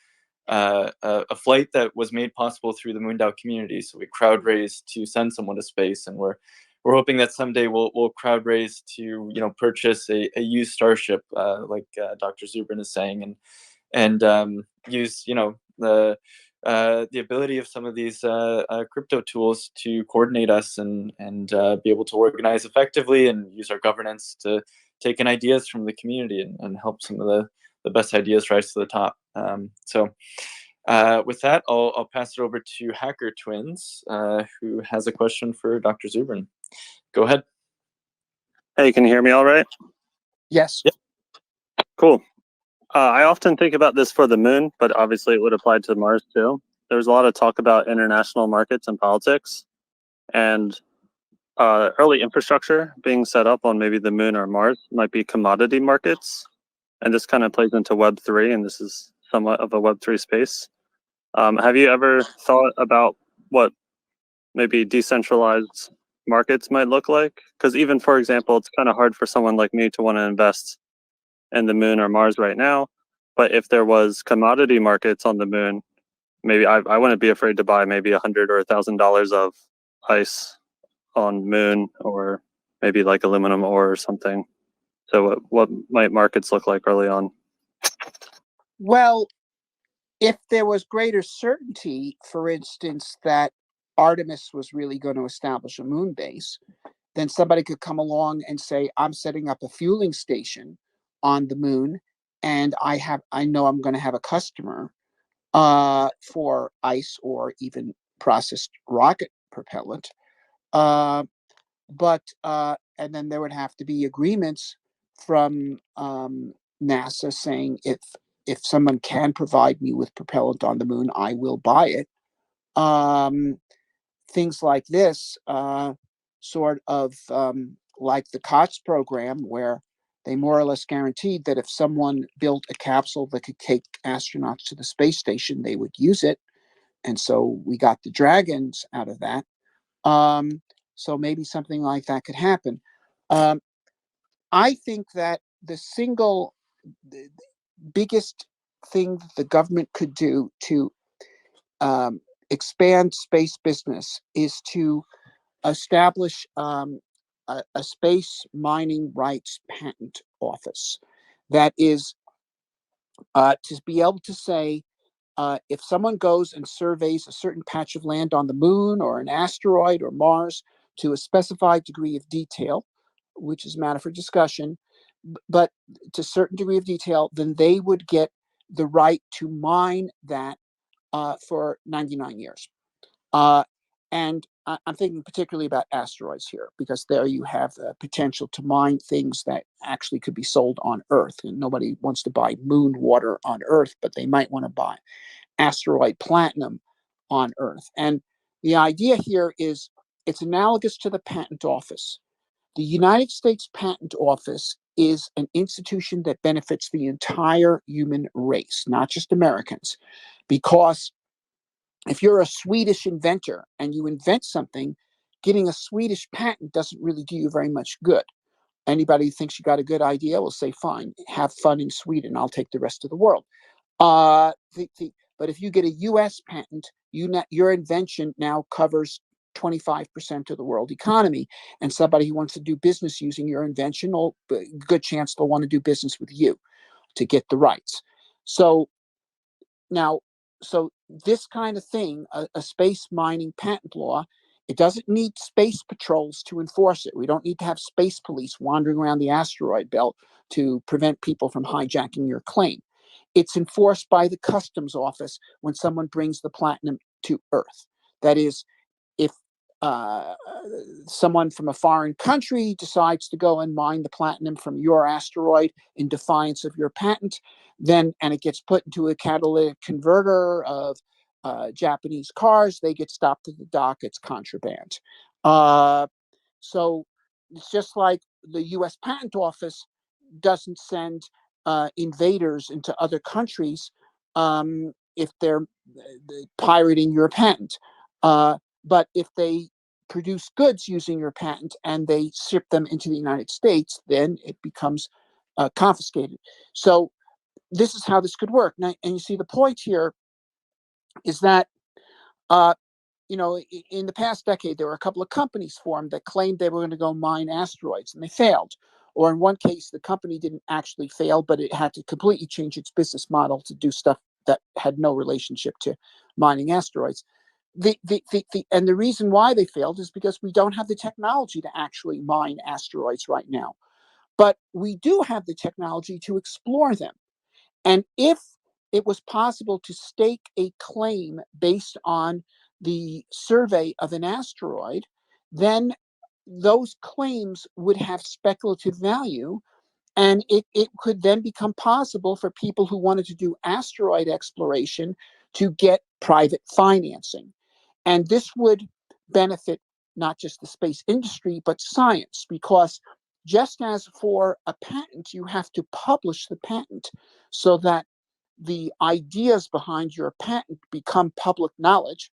flight that was made possible through the MoonDAO community. So we crowd raised to send someone to space, and we're hoping that someday we'll crowd raise to purchase a used Starship, like Dr. Zubrin is saying, and use the the ability of some of these crypto tools to coordinate us and be able to organize effectively and use our governance to take in ideas from the community and help some of the best ideas rise to the top. With that, I'll pass it over to Hacker Twins, who has a question for Dr. Zubrin. Go ahead. Hey, can you hear me all right? Yes. Yep. Cool. I often think about this for the moon, but obviously it would apply to Mars too. There's a lot of talk about international markets and politics, and early infrastructure being set up on maybe the moon or Mars might be commodity markets. And this kind of plays into Web3, and this is somewhat of a Web3 space. Have you ever thought about what maybe decentralized markets might look like? Because even, for example, it's kind of hard for someone like me to want to invest in the moon or Mars right now. But if there was commodity markets on the moon, maybe I wouldn't be afraid to buy maybe $100 or $1,000 of ice on moon, or maybe like aluminum ore or something. So what might markets look like early on? Well, if there was greater certainty, for instance, that Artemis was really going to establish a moon base, then somebody could come along and say, I'm setting up a fueling station on the moon, and I know I'm going to have a customer for ice or even processed rocket propellant. And then there would have to be agreements from NASA saying if someone can provide me with propellant on the moon, I will buy it. Things like this, sort of like the COTS program, where they more or less guaranteed that if someone built a capsule that could take astronauts to the space station, they would use it. And so we got the Dragons out of that. So maybe something like that could happen. I think that the biggest thing that the government could do to expand space business is to establish a space mining rights patent office. That is to be able to say, if someone goes and surveys a certain patch of land on the moon or an asteroid or Mars to a specified degree of detail, which is matter for discussion, but to a certain degree of detail, then they would get the right to mine that for 99 years. And I'm thinking particularly about asteroids here, because there you have the potential to mine things that actually could be sold on Earth. And nobody wants to buy moon water on Earth, but they might want to buy asteroid platinum on Earth. And the idea here is it's analogous to the patent office. The United States Patent Office is an institution that benefits the entire human race, not just Americans, because if you're a Swedish inventor and you invent something, getting a Swedish patent doesn't really do you very much good. Anybody who thinks you got a good idea will say, fine, have fun in Sweden. I'll take the rest of the world. But if you get a U.S. patent, your invention now covers 25% of the world economy. And somebody who wants to do business using your invention, good chance they'll want to do business with you to get the rights. So this kind of thing, a space mining patent law, it doesn't need space patrols to enforce it. We don't need to have space police wandering around the asteroid belt to prevent people from hijacking your claim. It's enforced by the customs office when someone brings the platinum to Earth. That is, if someone from a foreign country decides to go and mine the platinum from your asteroid in defiance of your patent, and it gets put into a catalytic converter of Japanese cars, they get stopped at the dock. It's contraband. So it's just like the U.S. Patent Office doesn't send invaders into other countries if they're pirating your patent. But if they produce goods using your patent and they ship them into the United States, then it becomes confiscated. So this is how this could work. Now, and you see the point here is that, in the past decade, there were a couple of companies formed that claimed they were going to go mine asteroids, and they failed. Or in one case, the company didn't actually fail, but it had to completely change its business model to do stuff that had no relationship to mining asteroids. And the reason why they failed is because we don't have the technology to actually mine asteroids right now. But we do have the technology to explore them. And if it was possible to stake a claim based on the survey of an asteroid, then those claims would have speculative value. And it could then become possible for people who wanted to do asteroid exploration to get private financing. And this would benefit not just the space industry, but science, because just as for a patent, you have to publish the patent so that the ideas behind your patent become public knowledge.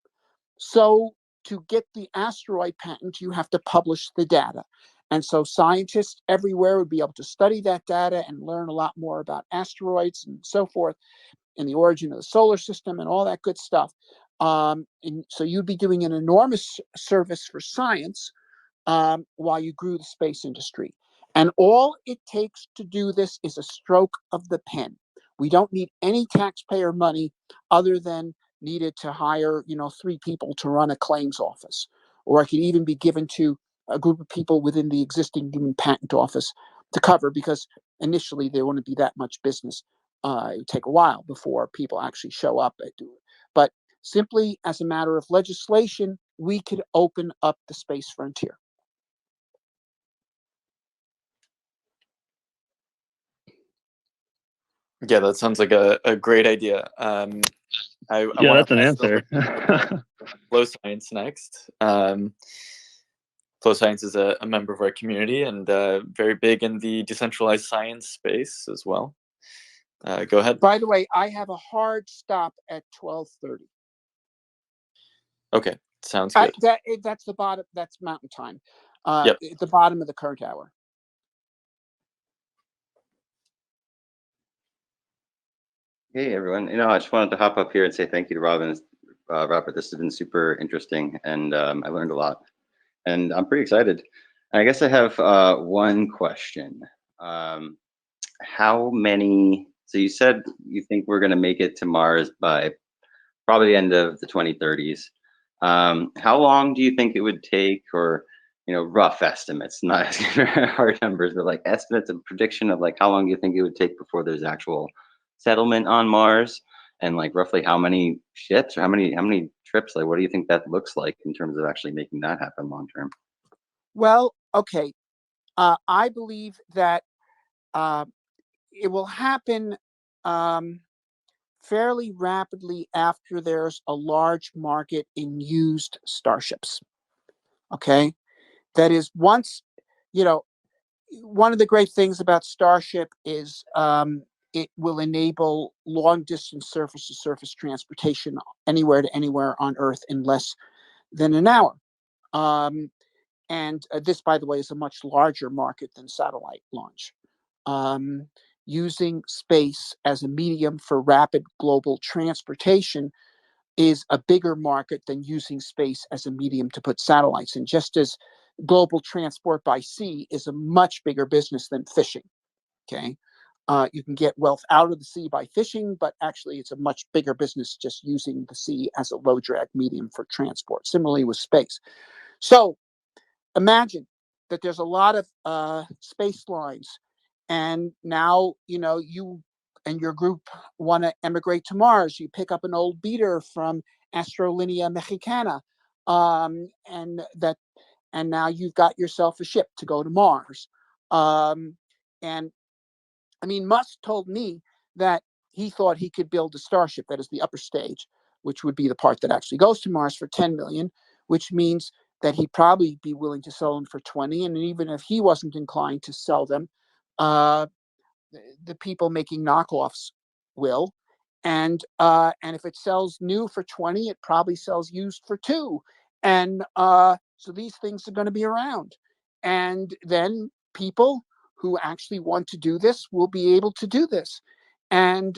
So to get the asteroid patent, you have to publish the data. And so scientists everywhere would be able to study that data and learn a lot more about asteroids and so forth, and the origin of the solar system and all that good stuff. And so you'd be doing an enormous service for science while you grew the space industry. And all it takes to do this is a stroke of the pen. We don't need any taxpayer money other than needed to hire, 3 people to run a claims office. Or it could even be given to a group of people within the existing human patent office to cover, because initially there wouldn't be that much business. It would take a while before people actually show up and do it. But simply as a matter of legislation, we could open up the space frontier. Yeah, that sounds like a great idea. I Yeah, want that's to an pass it answer. over to Flow Science next. Flow Science is a member of our community and very big in the decentralized science space as well. Go ahead. By the way, I have a hard stop at 12:30. Okay, sounds good. That's the bottom. That's Mountain Time. Yep. At the bottom of the current hour. Hey everyone, I just wanted to hop up here and say thank you to Robert. This has been super interesting, and I learned a lot, and I'm pretty excited. I guess I have one question. How many? So you said you think we're going to make it to Mars by probably the end of the 2030s. How long do you think it would take, or rough estimates, not asking for hard numbers, but like estimates and prediction of like how long do you think it would take before there's actual settlement on Mars, and like roughly how many ships or how many trips, like what do you think that looks like in terms of actually making that happen long term? Well, okay. I believe that it will happen fairly rapidly after there's a large market in used starships. Okay, that is once one of the great things about Starship is it will enable long distance surface to surface transportation anywhere to anywhere on Earth in less than an hour. And this, by the way, is a much larger market than satellite launch. Um, Using space as a medium for rapid global transportation is a bigger market than using space as a medium to put satellites in, just as global transport by sea is a much bigger business than fishing. Okay. You can get wealth out of the sea by fishing, but actually it's a much bigger business just using the sea as a low drag medium for transport. Similarly with space. So imagine that there's a lot of space lines, and now you and your group want to emigrate to Mars. You pick up an old beater from Astrolinea Mexicana, and now you've got yourself a ship to go to Mars. And I mean, Musk told me that he thought he could build a Starship, that is the upper stage, which would be the part that actually goes to Mars, for 10 million, which means that he'd probably be willing to sell them for 20. And even if he wasn't inclined to sell them, uh, the people making knockoffs will. And if it sells new for 20, it probably sells used for 2. And so these things are going to be around. And then people who actually want to do this will be able to do this. And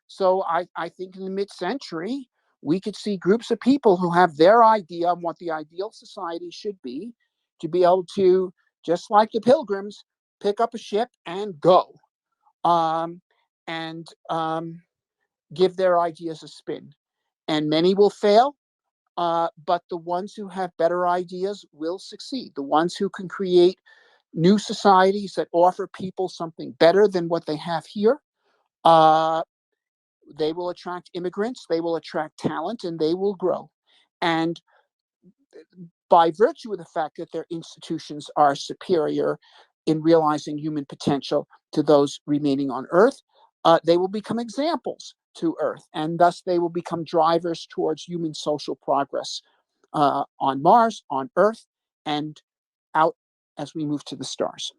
so I think in the mid-century, we could see groups of people who have their idea on what the ideal society should be, to be able to, just like the Pilgrims, pick up a ship and go. Um, and give their ideas a spin. And many will fail, but the ones who have better ideas will succeed. The ones who can create new societies that offer people something better than what they have here, they will attract immigrants, they will attract talent, and they will grow. And by virtue of the fact that their institutions are superior in realizing human potential to those remaining on Earth, they will become examples to Earth, and thus they will become drivers towards human social progress on Mars, on Earth, and out as we move to the stars.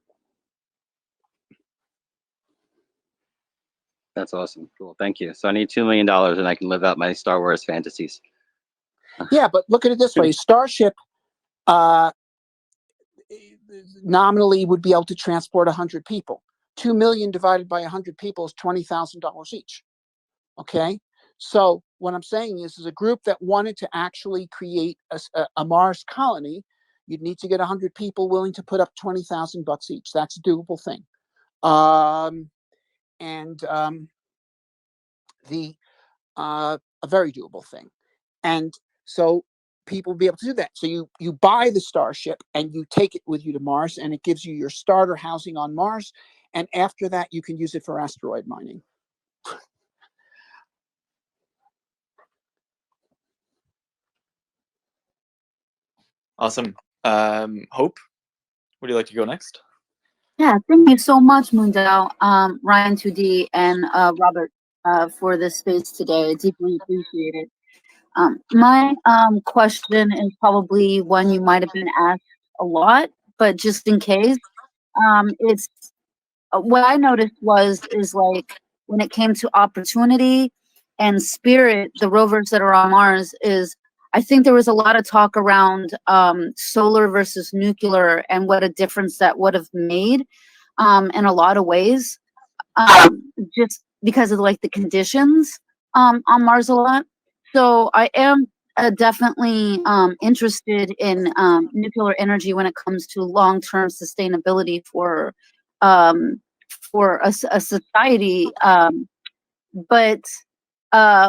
That's awesome. Cool. Thank you. So I need $2 million and I can live out my Star Wars fantasies. Yeah, but look at it this way: Starship nominally would be able to transport 100 people. 2 million divided by 100 people is $20,000 each. Okay, so what I'm saying is a group that wanted to actually create a Mars colony, you'd need to get 100 people willing to put up $20,000 each. That's a doable thing. A very doable thing. And so people will be able to do that. So you buy the Starship and you take it with you to Mars, and it gives you your starter housing on Mars. And after that, you can use it for asteroid mining. Awesome. Hope, would you like to go next? Yeah, thank you so much, MoonDAO, Ryan 2D, and Robert for this space today. I deeply appreciate it. My question is probably one you might have been asked a lot, but just in case, it's what I noticed is like when it came to Opportunity and Spirit, the rovers that are on Mars, is I think there was a lot of talk around solar versus nuclear and what a difference that would have made in a lot of ways, just because of like the conditions on Mars a lot. So I am definitely interested in nuclear energy when it comes to long-term sustainability um, for a society. But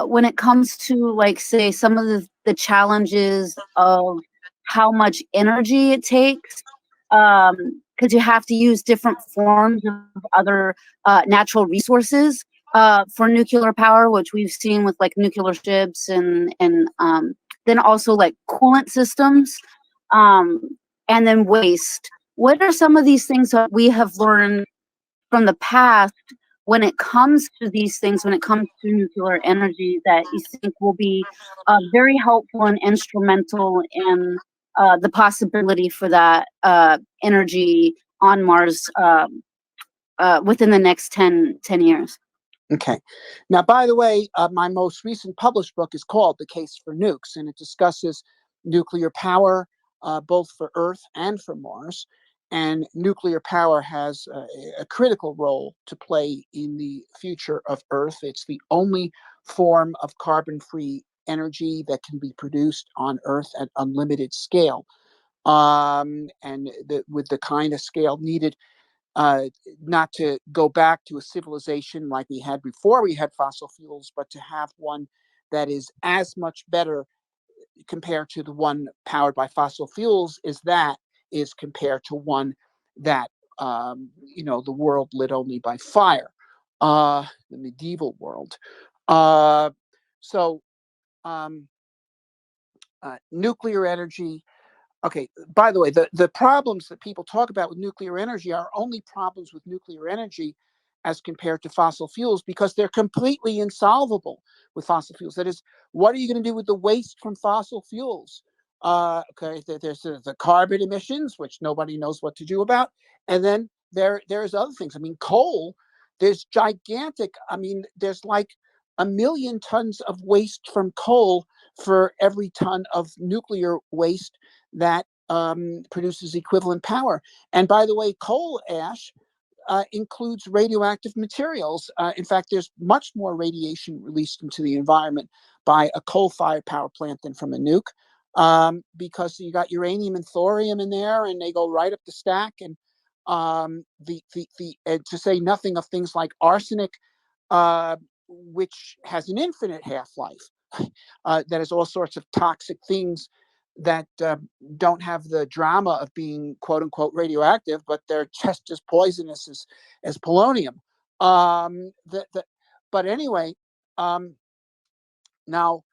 when it comes to like say some of the challenges of how much energy it takes, because you have to use different forms of other natural resources for nuclear power, which we've seen with like nuclear ships and then also like coolant systems, um, and then waste. What are some of these things that we have learned from the past when it comes to these things, when it comes to nuclear energy, that you think will be very helpful and instrumental in the possibility for that energy on Mars within the next 10 years? Okay. Now, by the way, my most recent published book is called The Case for Nukes, and it discusses nuclear power both for Earth and for Mars. And nuclear power has a critical role to play in the future of Earth. It's the only form of carbon-free energy that can be produced on Earth at unlimited scale, with the kind of scale needed not to go back to a civilization like we had before we had fossil fuels, but to have one that is as much better compared to the one powered by fossil fuels as that is compared to one that the world lit only by fire, the medieval world. So nuclear energy. Okay, by the way, the problems that people talk about with nuclear energy are only problems with nuclear energy as compared to fossil fuels, because they're completely insolvable with fossil fuels. That is, what are you going to do with the waste from fossil fuels? Okay, there's the carbon emissions, which nobody knows what to do about. And then there's other things. I mean, coal, there's gigantic, there's like 1,000,000 tons of waste from coal for every ton of nuclear waste that produces equivalent power. And by the way, coal ash includes radioactive materials. In fact, there's much more radiation released into the environment by a coal-fired power plant than from a nuke, because you got uranium and thorium in there, and they go right up the stack. And to say nothing of things like arsenic, which has an infinite half-life, that has all sorts of toxic things that don't have the drama of being quote unquote radioactive, but they're just as poisonous as polonium. But anyway, now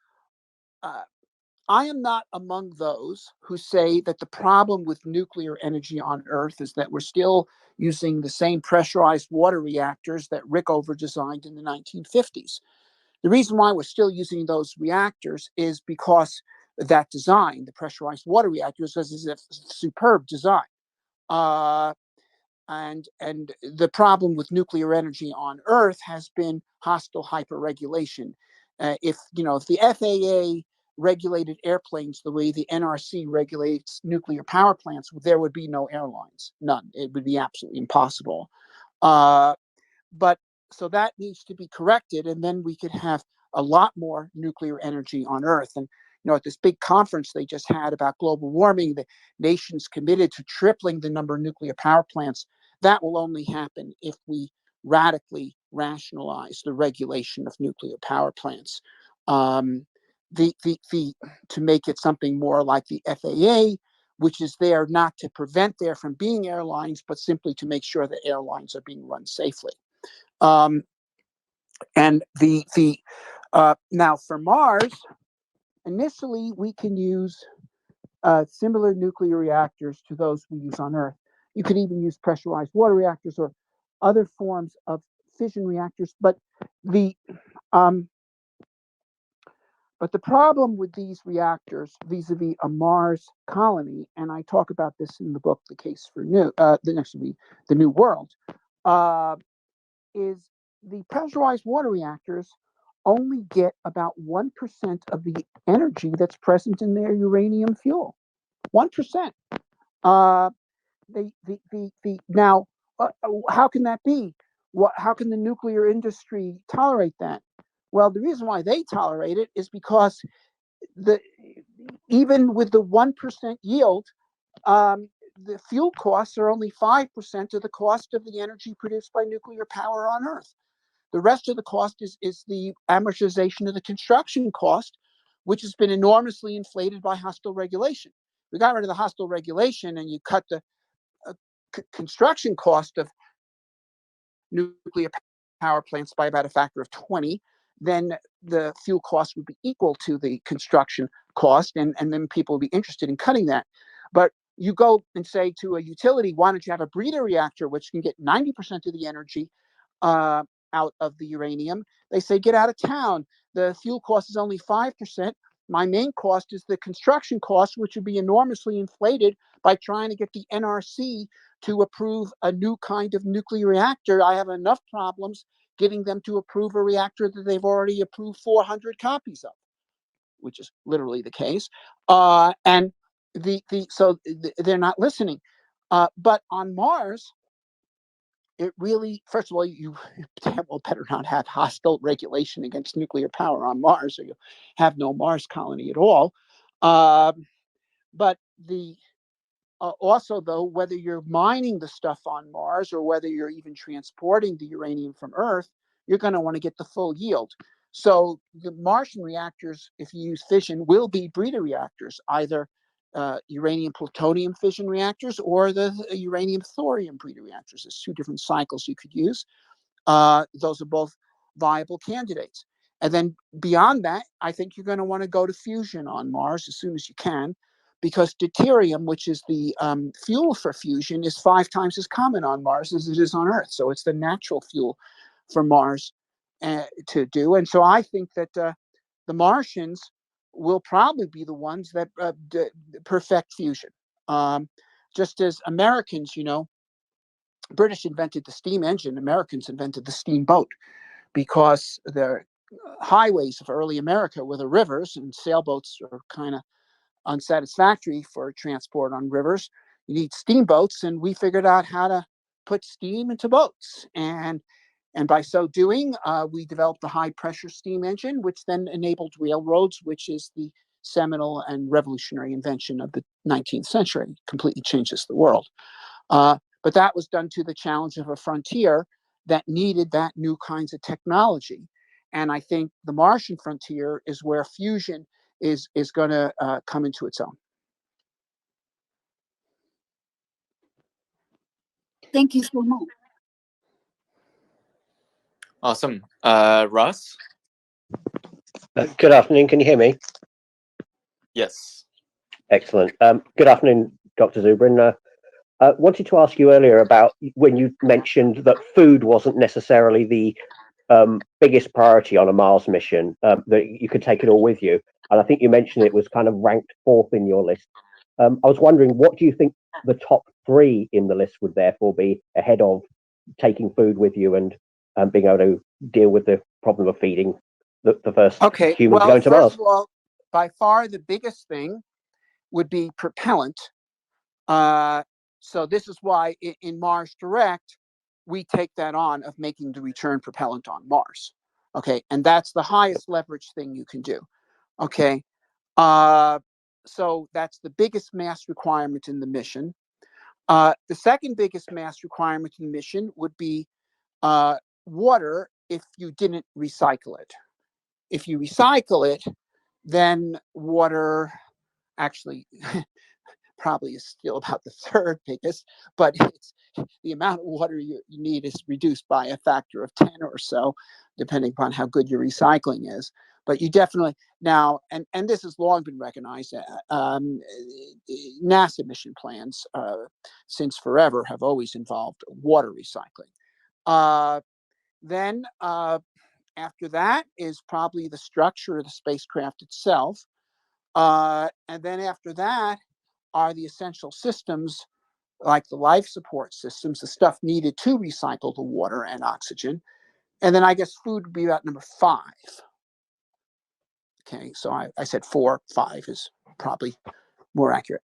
I am not among those who say that the problem with nuclear energy on Earth is that we're still using the same pressurized water reactors that Rickover designed in the 1950s. The reason why we're still using those reactors is because that design, the pressurized water reactors, is a superb design. And the problem with nuclear energy on Earth has been hostile hyperregulation. If the FAA regulated airplanes the way the NRC regulates nuclear power plants, there would be no airlines, none. It would be absolutely impossible. But so that needs to be corrected, and then we could have a lot more nuclear energy on Earth. And at this big conference they just had about global warming, the nations committed to tripling the number of nuclear power plants. That will only happen if we radically rationalize the regulation of nuclear power plants. To make it something more like the FAA, which is there not to prevent there from being airlines, but simply to make sure that airlines are being run safely. And now for Mars, initially we can use similar nuclear reactors to those we use on Earth. You could even use pressurized water reactors or other forms of fission reactors. But the problem with these reactors vis-a-vis a Mars colony, and I talk about this in the book, The Case for the New World, is the pressurized water reactors only get about 1% of the energy that's present in their uranium fuel. 1%. Now, how can that be? How can the nuclear industry tolerate that? Well, the reason why they tolerate it is because even with the 1% yield, the fuel costs are only 5% of the cost of the energy produced by nuclear power on Earth. The rest of the cost is the amortization of the construction cost, which has been enormously inflated by hostile regulation. We got rid of the hostile regulation and you cut the construction cost of nuclear power plants by about a factor of 20, then the fuel cost would be equal to the construction cost, and then people would be interested in cutting that. But you go and say to a utility, why don't you have a breeder reactor, which can get 90% of the energy out of the uranium? They say, get out of town. The fuel cost is only 5%. My main cost is the construction cost, which would be enormously inflated by trying to get the NRC to approve a new kind of nuclear reactor. I have enough problems getting them to approve a reactor that they've already approved 400 copies of, which is literally the case. And so they're not listening. But on Mars, it really, first of all, you better not have hostile regulation against nuclear power on Mars, or you'll have no Mars colony at all. But also, though, whether you're mining the stuff on Mars or whether you're even transporting the uranium from Earth, you're going to want to get the full yield. So the Martian reactors, if you use fission, will be breeder reactors, either uranium plutonium fission reactors or the uranium thorium breeder reactors. There's two different cycles you could use. Those are both viable candidates. And then beyond that, I think you're going to want to go to fusion on Mars as soon as you can, because deuterium, which is the fuel for fusion, is 5 times as common on Mars as it is on Earth. So it's the natural fuel for Mars to do. And so I think that the Martians will probably be the ones that perfect fusion. Just as Americans, British invented the steam engine, Americans invented the steamboat, because the highways of early America were the rivers, and sailboats are kind of unsatisfactory for transport on rivers. You need steamboats, and we figured out how to put steam into boats. And by so doing, we developed the high pressure steam engine, which then enabled railroads, which is the seminal and revolutionary invention of the 19th century. It completely changes the world. But that was done to the challenge of a frontier that needed that new kinds of technology. And I think the Martian frontier is where fusion is going to come into its own. Thank you so much. Awesome. Russ? Good afternoon. Can you hear me? Yes. Excellent. Good afternoon, Dr. Zubrin. Wanted to ask you earlier about when you mentioned that food wasn't necessarily the biggest priority on a Mars mission, that you could take it all with you. And I think you mentioned it was kind of ranked fourth in your list. I was wondering, what do you think the top three in the list would therefore be ahead of taking food with you and being able to deal with the problem of feeding the first humans well, going to Mars? first of all, by far the biggest thing would be propellant. So this is why in Mars Direct, we take that on of making the return propellant on Mars. Okay, and that's the highest leverage thing you can do. Okay, so that's the biggest mass requirement in the mission. The second biggest mass requirement in the mission would be water if you didn't recycle it. If you recycle it, then water actually probably is still about the third biggest, but it's the amount of water you need is reduced by a factor of 10 or so, depending upon how good your recycling is. But you definitely now, and this has long been recognized, NASA mission plans since forever have always involved water recycling. Then after that is probably the structure of the spacecraft itself. And then after that are the essential systems like the life support systems, the stuff needed to recycle the water and oxygen. And then I guess food would be about number 5. Okay, so I said 4, 5 is probably more accurate.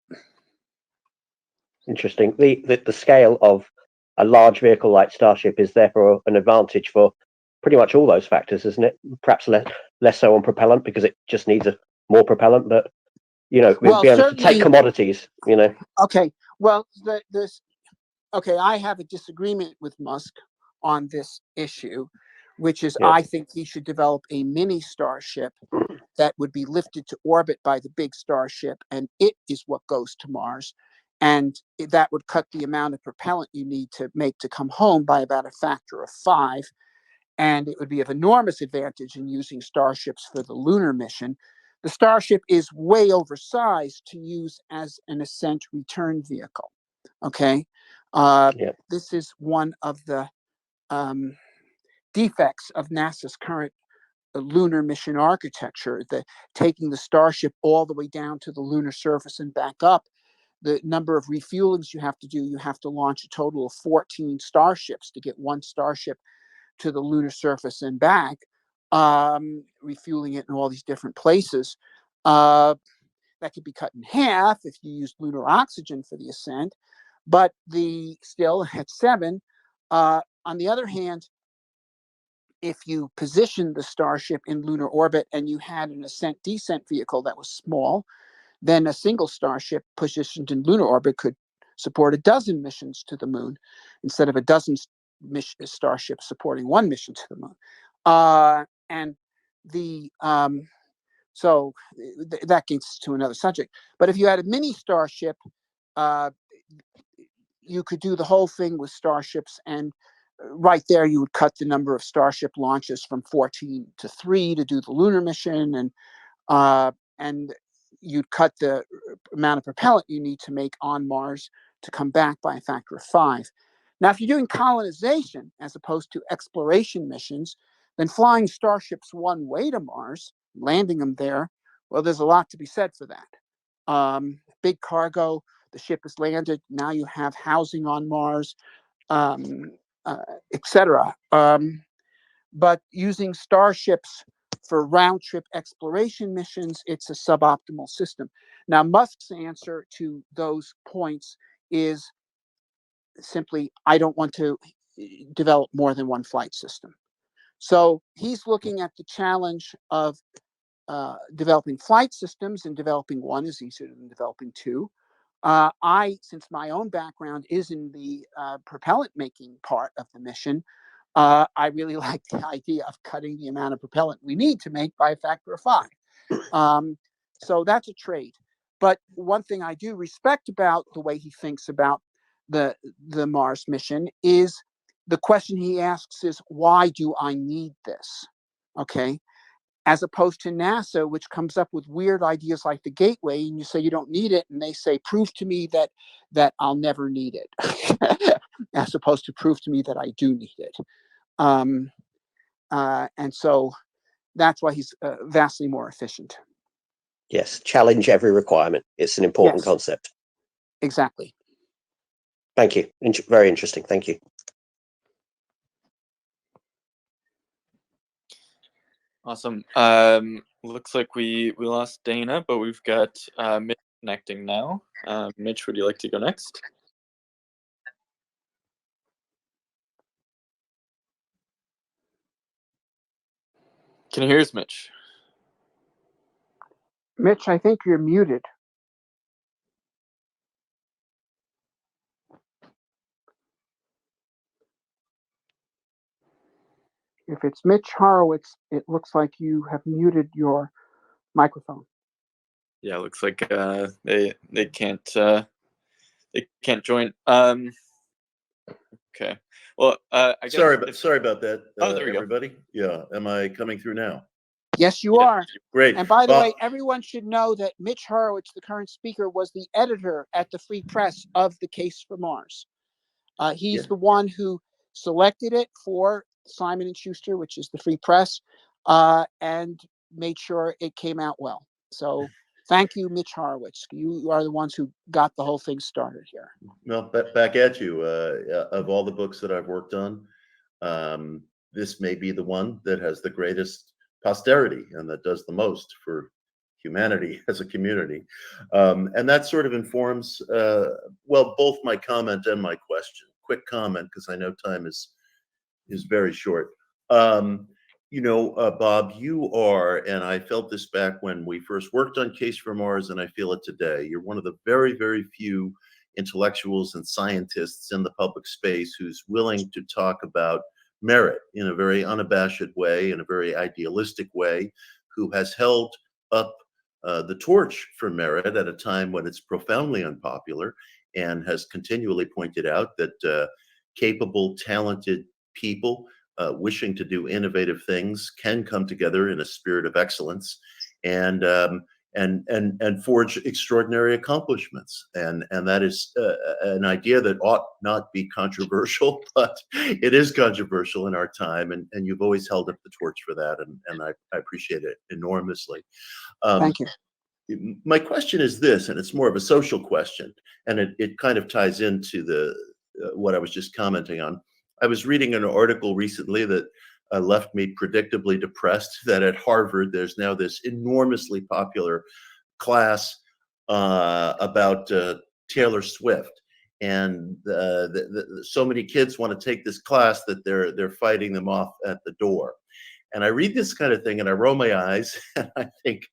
Interesting. The scale of a large vehicle like Starship is therefore an advantage for pretty much all those factors, isn't it? Perhaps less so on propellant because it just needs more propellant, but Well, be able to take commodities. Okay. Well, okay, I have a disagreement with Musk on this issue, which is I think he should develop a mini Starship that would be lifted to orbit by the big Starship, and it is what goes to Mars. And that would cut the amount of propellant you need to make to come home by about a factor of 5. And it would be of enormous advantage in using Starships for the lunar mission. The Starship is way oversized to use as an ascent return vehicle. Okay. This is one of the defects of NASA's current lunar mission architecture, taking the Starship all the way down to the lunar surface and back up. The number of refuelings you have to do, you have to launch a total of 14 Starships to get one Starship to the lunar surface and back, refueling it in all these different places. That could be cut in half if you use lunar oxygen for the ascent, but still at 7. On the other hand, if you position the Starship in lunar orbit and you had an ascent-descent vehicle that was small, then a single Starship positioned in lunar orbit could support a dozen missions to the moon instead of a dozen Starships supporting one mission to the moon. And so that gets to another subject. But if you had a mini Starship, you could do the whole thing with Starships, and right there you would cut the number of Starship launches from 14 to 3 to do the lunar mission, and you'd cut the amount of propellant you need to make on Mars to come back by a factor of 5. Now, if you're doing colonization as opposed to exploration missions, then flying Starships one way to Mars, landing them there, well, there's a lot to be said for that. Big cargo, the ship is landed, now you have housing on Mars, etc. But using Starships for round-trip exploration missions, it's a suboptimal system. Now, Musk's answer to those points is simply, I don't want to develop more than one flight system. So he's looking at the challenge of developing flight systems, and developing one is easier than developing 2. Since my own background is in the propellant making part of the mission, I really like the idea of cutting the amount of propellant we need to make by a factor of 5. So that's a trade. But one thing I do respect about the way he thinks about the Mars mission is the question he asks is, why do I need this? Okay. As opposed to NASA, which comes up with weird ideas like the gateway, and you say you don't need it, and they say, prove to me that I'll never need it, as opposed to prove to me that I do need it. And so that's why he's vastly more efficient. Yes, challenge every requirement. It's an important Yes. concept. Exactly. Thank you. Very interesting. Thank you. Awesome. Looks like we lost Dana, but we've got Mitch connecting now. Mitch, would you like to go next? Can you hear us, Mitch? Mitch, I think you're muted. If it's Mitch Horowitz, it looks like you have muted your microphone. Yeah, it looks like they can't join. Okay. Well, I guess sorry about that. Oh, there we go. Everybody. Yeah, am I coming through now? Yes, you are. Great. And by the way, everyone should know that Mitch Horowitz, the current speaker, was the editor at the Free Press of The Case for Mars. He's the one who selected it for Simon & Schuster, which is the Free Press, and made sure it came out well. So thank you, Mitch Horowitz. You are the ones who got the whole thing started here. Well, back at you. Of all the books that I've worked on, this may be the one that has the greatest posterity and that does the most for humanity as a community. And that sort of informs, well, both my comment and my question. Quick comment, because I know time is very short. You know, Bob, you are, and I felt this back when we first worked on Case for Mars, and I feel it today. You're one of the very, very few intellectuals and scientists in the public space who's willing to talk about merit in a very unabashed way, in a very idealistic way, who has held up the torch for merit at a time when it's profoundly unpopular, and has continually pointed out that capable, talented people wishing to do innovative things can come together in a spirit of excellence and forge extraordinary accomplishments. And that is an idea that ought not be controversial, but it is controversial in our time. And you've always held up the torch for that. And I appreciate it enormously. Thank you. My question is this, and it's more of a social question, and it kind of ties into the what I was just commenting on. I was reading an article recently that left me predictably depressed, that at Harvard there's now this enormously popular class about Taylor Swift, and so many kids want to take this class that they're fighting them off at the door. And I read this kind of thing and I roll my eyes and I think,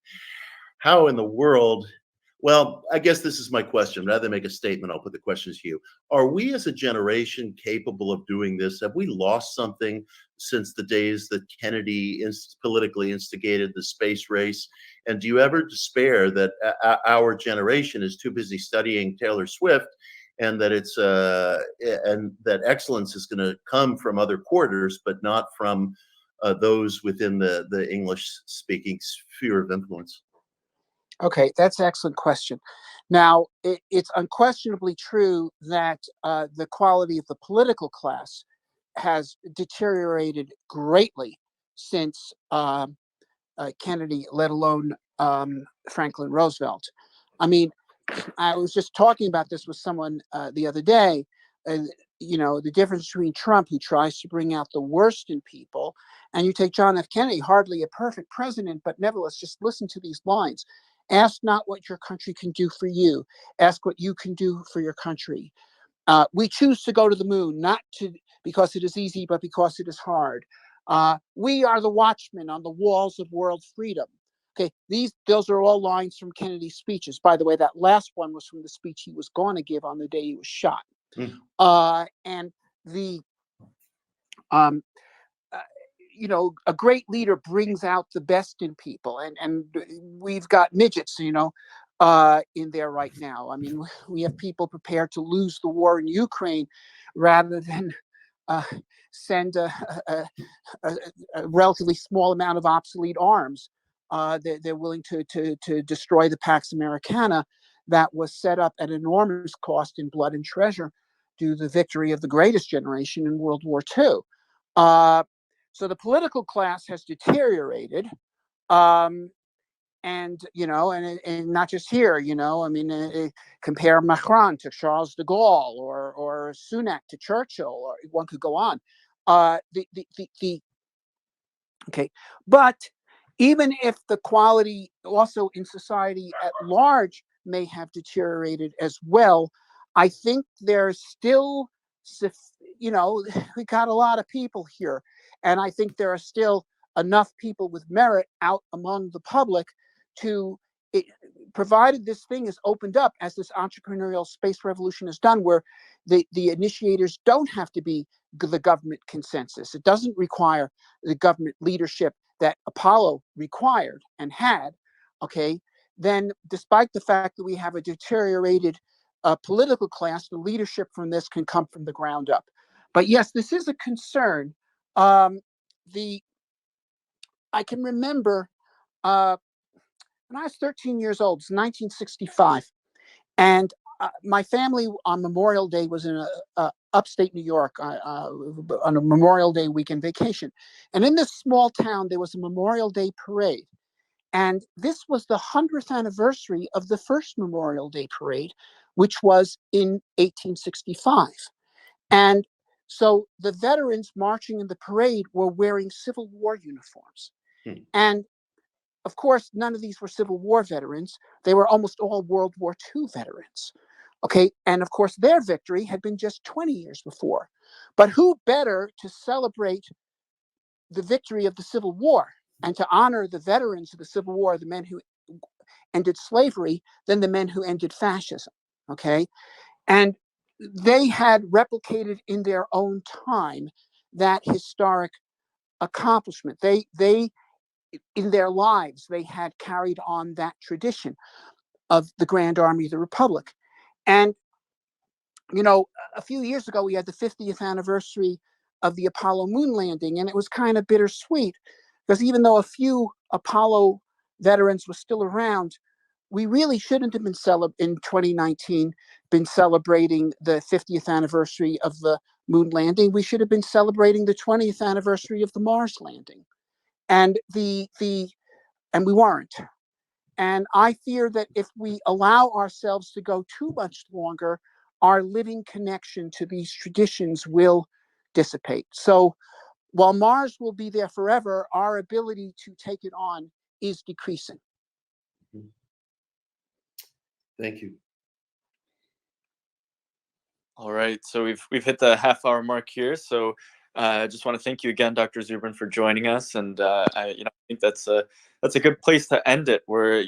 how in the world? Well, I guess this is my question. Rather than make a statement, I'll put the questions to you. Are we as a generation capable of doing this? Have we lost something since the days that Kennedy politically instigated the space race? And do you ever despair that our generation is too busy studying Taylor Swift, and that it's and that excellence is going to come from other quarters, but not from those within the English-speaking sphere of influence? Okay, that's an excellent question. Now, it's unquestionably true that the quality of the political class has deteriorated greatly since Kennedy, let alone Franklin Roosevelt. I mean, I was just talking about this with someone the other day, and you know, the difference between Trump, who tries to bring out the worst in people, and you take John F. Kennedy, hardly a perfect president, but nevertheless, just listen to these lines. Ask not what your country can do for you. Ask what you can do for your country. We choose to go to the moon, not because it is easy, but because it is hard. We are the watchmen on the walls of world freedom. Okay, those are all lines from Kennedy's speeches. By the way, that last one was from the speech he was going to give on the day he was shot. And the Um, a great leader brings out the best in people, and we've got midgets, in there right now. I mean, we have people prepared to lose the war in Ukraine rather than uh, send a relatively small amount of obsolete arms. They're willing to destroy the Pax Americana that was set up at enormous cost in blood and treasure due to the victory of the greatest generation in World War II. So the political class has deteriorated. And not just here, I mean, compare Macron to Charles de Gaulle, or Sunak to Churchill, or one could go on. Okay, but even if the quality also in society at large may have deteriorated as well, I think there's still, we got a lot of people here, and I think there are still enough people with merit out among the public to, provided this thing is opened up as this entrepreneurial space revolution is done, where the initiators don't have to be the government consensus. It doesn't require the government leadership that Apollo required and had, okay, then despite the fact that we have a deteriorated political class, the leadership from this can come from the ground up. But yes, this is a concern. I can remember when I was 13 years old, it's 1965, and my family on Memorial Day was in upstate New York on a Memorial Day weekend vacation. And in this small town, there was a Memorial Day parade. And this was the 100th anniversary of the first Memorial Day parade, which was in 1865. And so the veterans marching in the parade were wearing Civil War uniforms. And of course, none of these were Civil War veterans. They were almost all World War II veterans. Okay, and of course, their victory had been just 20 years before. But who better to celebrate the victory of the Civil War and to honor the veterans of the Civil War, the men who ended slavery, than the men who ended fascism? Okay, and they had replicated in their own time that historic accomplishment. They in their lives, they had carried on that tradition of the Grand Army of the Republic. And, a few years ago, we had the 50th anniversary of the Apollo moon landing, and it was kind of bittersweet because even though a few Apollo veterans were still around, we really shouldn't have been in 2019 been celebrating the 50th anniversary of the moon landing. We should have been celebrating the 20th anniversary of the Mars landing. And and we weren't. And I fear that if we allow ourselves to go too much longer, our living connection to these traditions will dissipate. So while Mars will be there forever, our ability to take it on is decreasing. Thank you. All right, so we've hit the half-hour mark here. So I just want to thank you again, Dr. Zubrin, for joining us. And I think that's a good place to end it. Where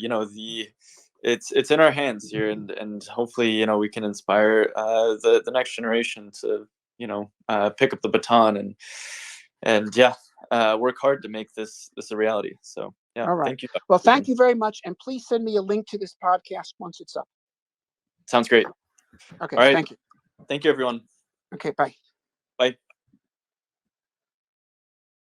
it's in our hands here, and hopefully we can inspire the next generation to pick up the baton and work hard to make this a reality. So yeah, all right. Thank you. Well, thank you very much, and please send me a link to this podcast once it's up. Sounds great. Okay. All right. Thank you. Thank you, everyone. Okay. Bye. Bye.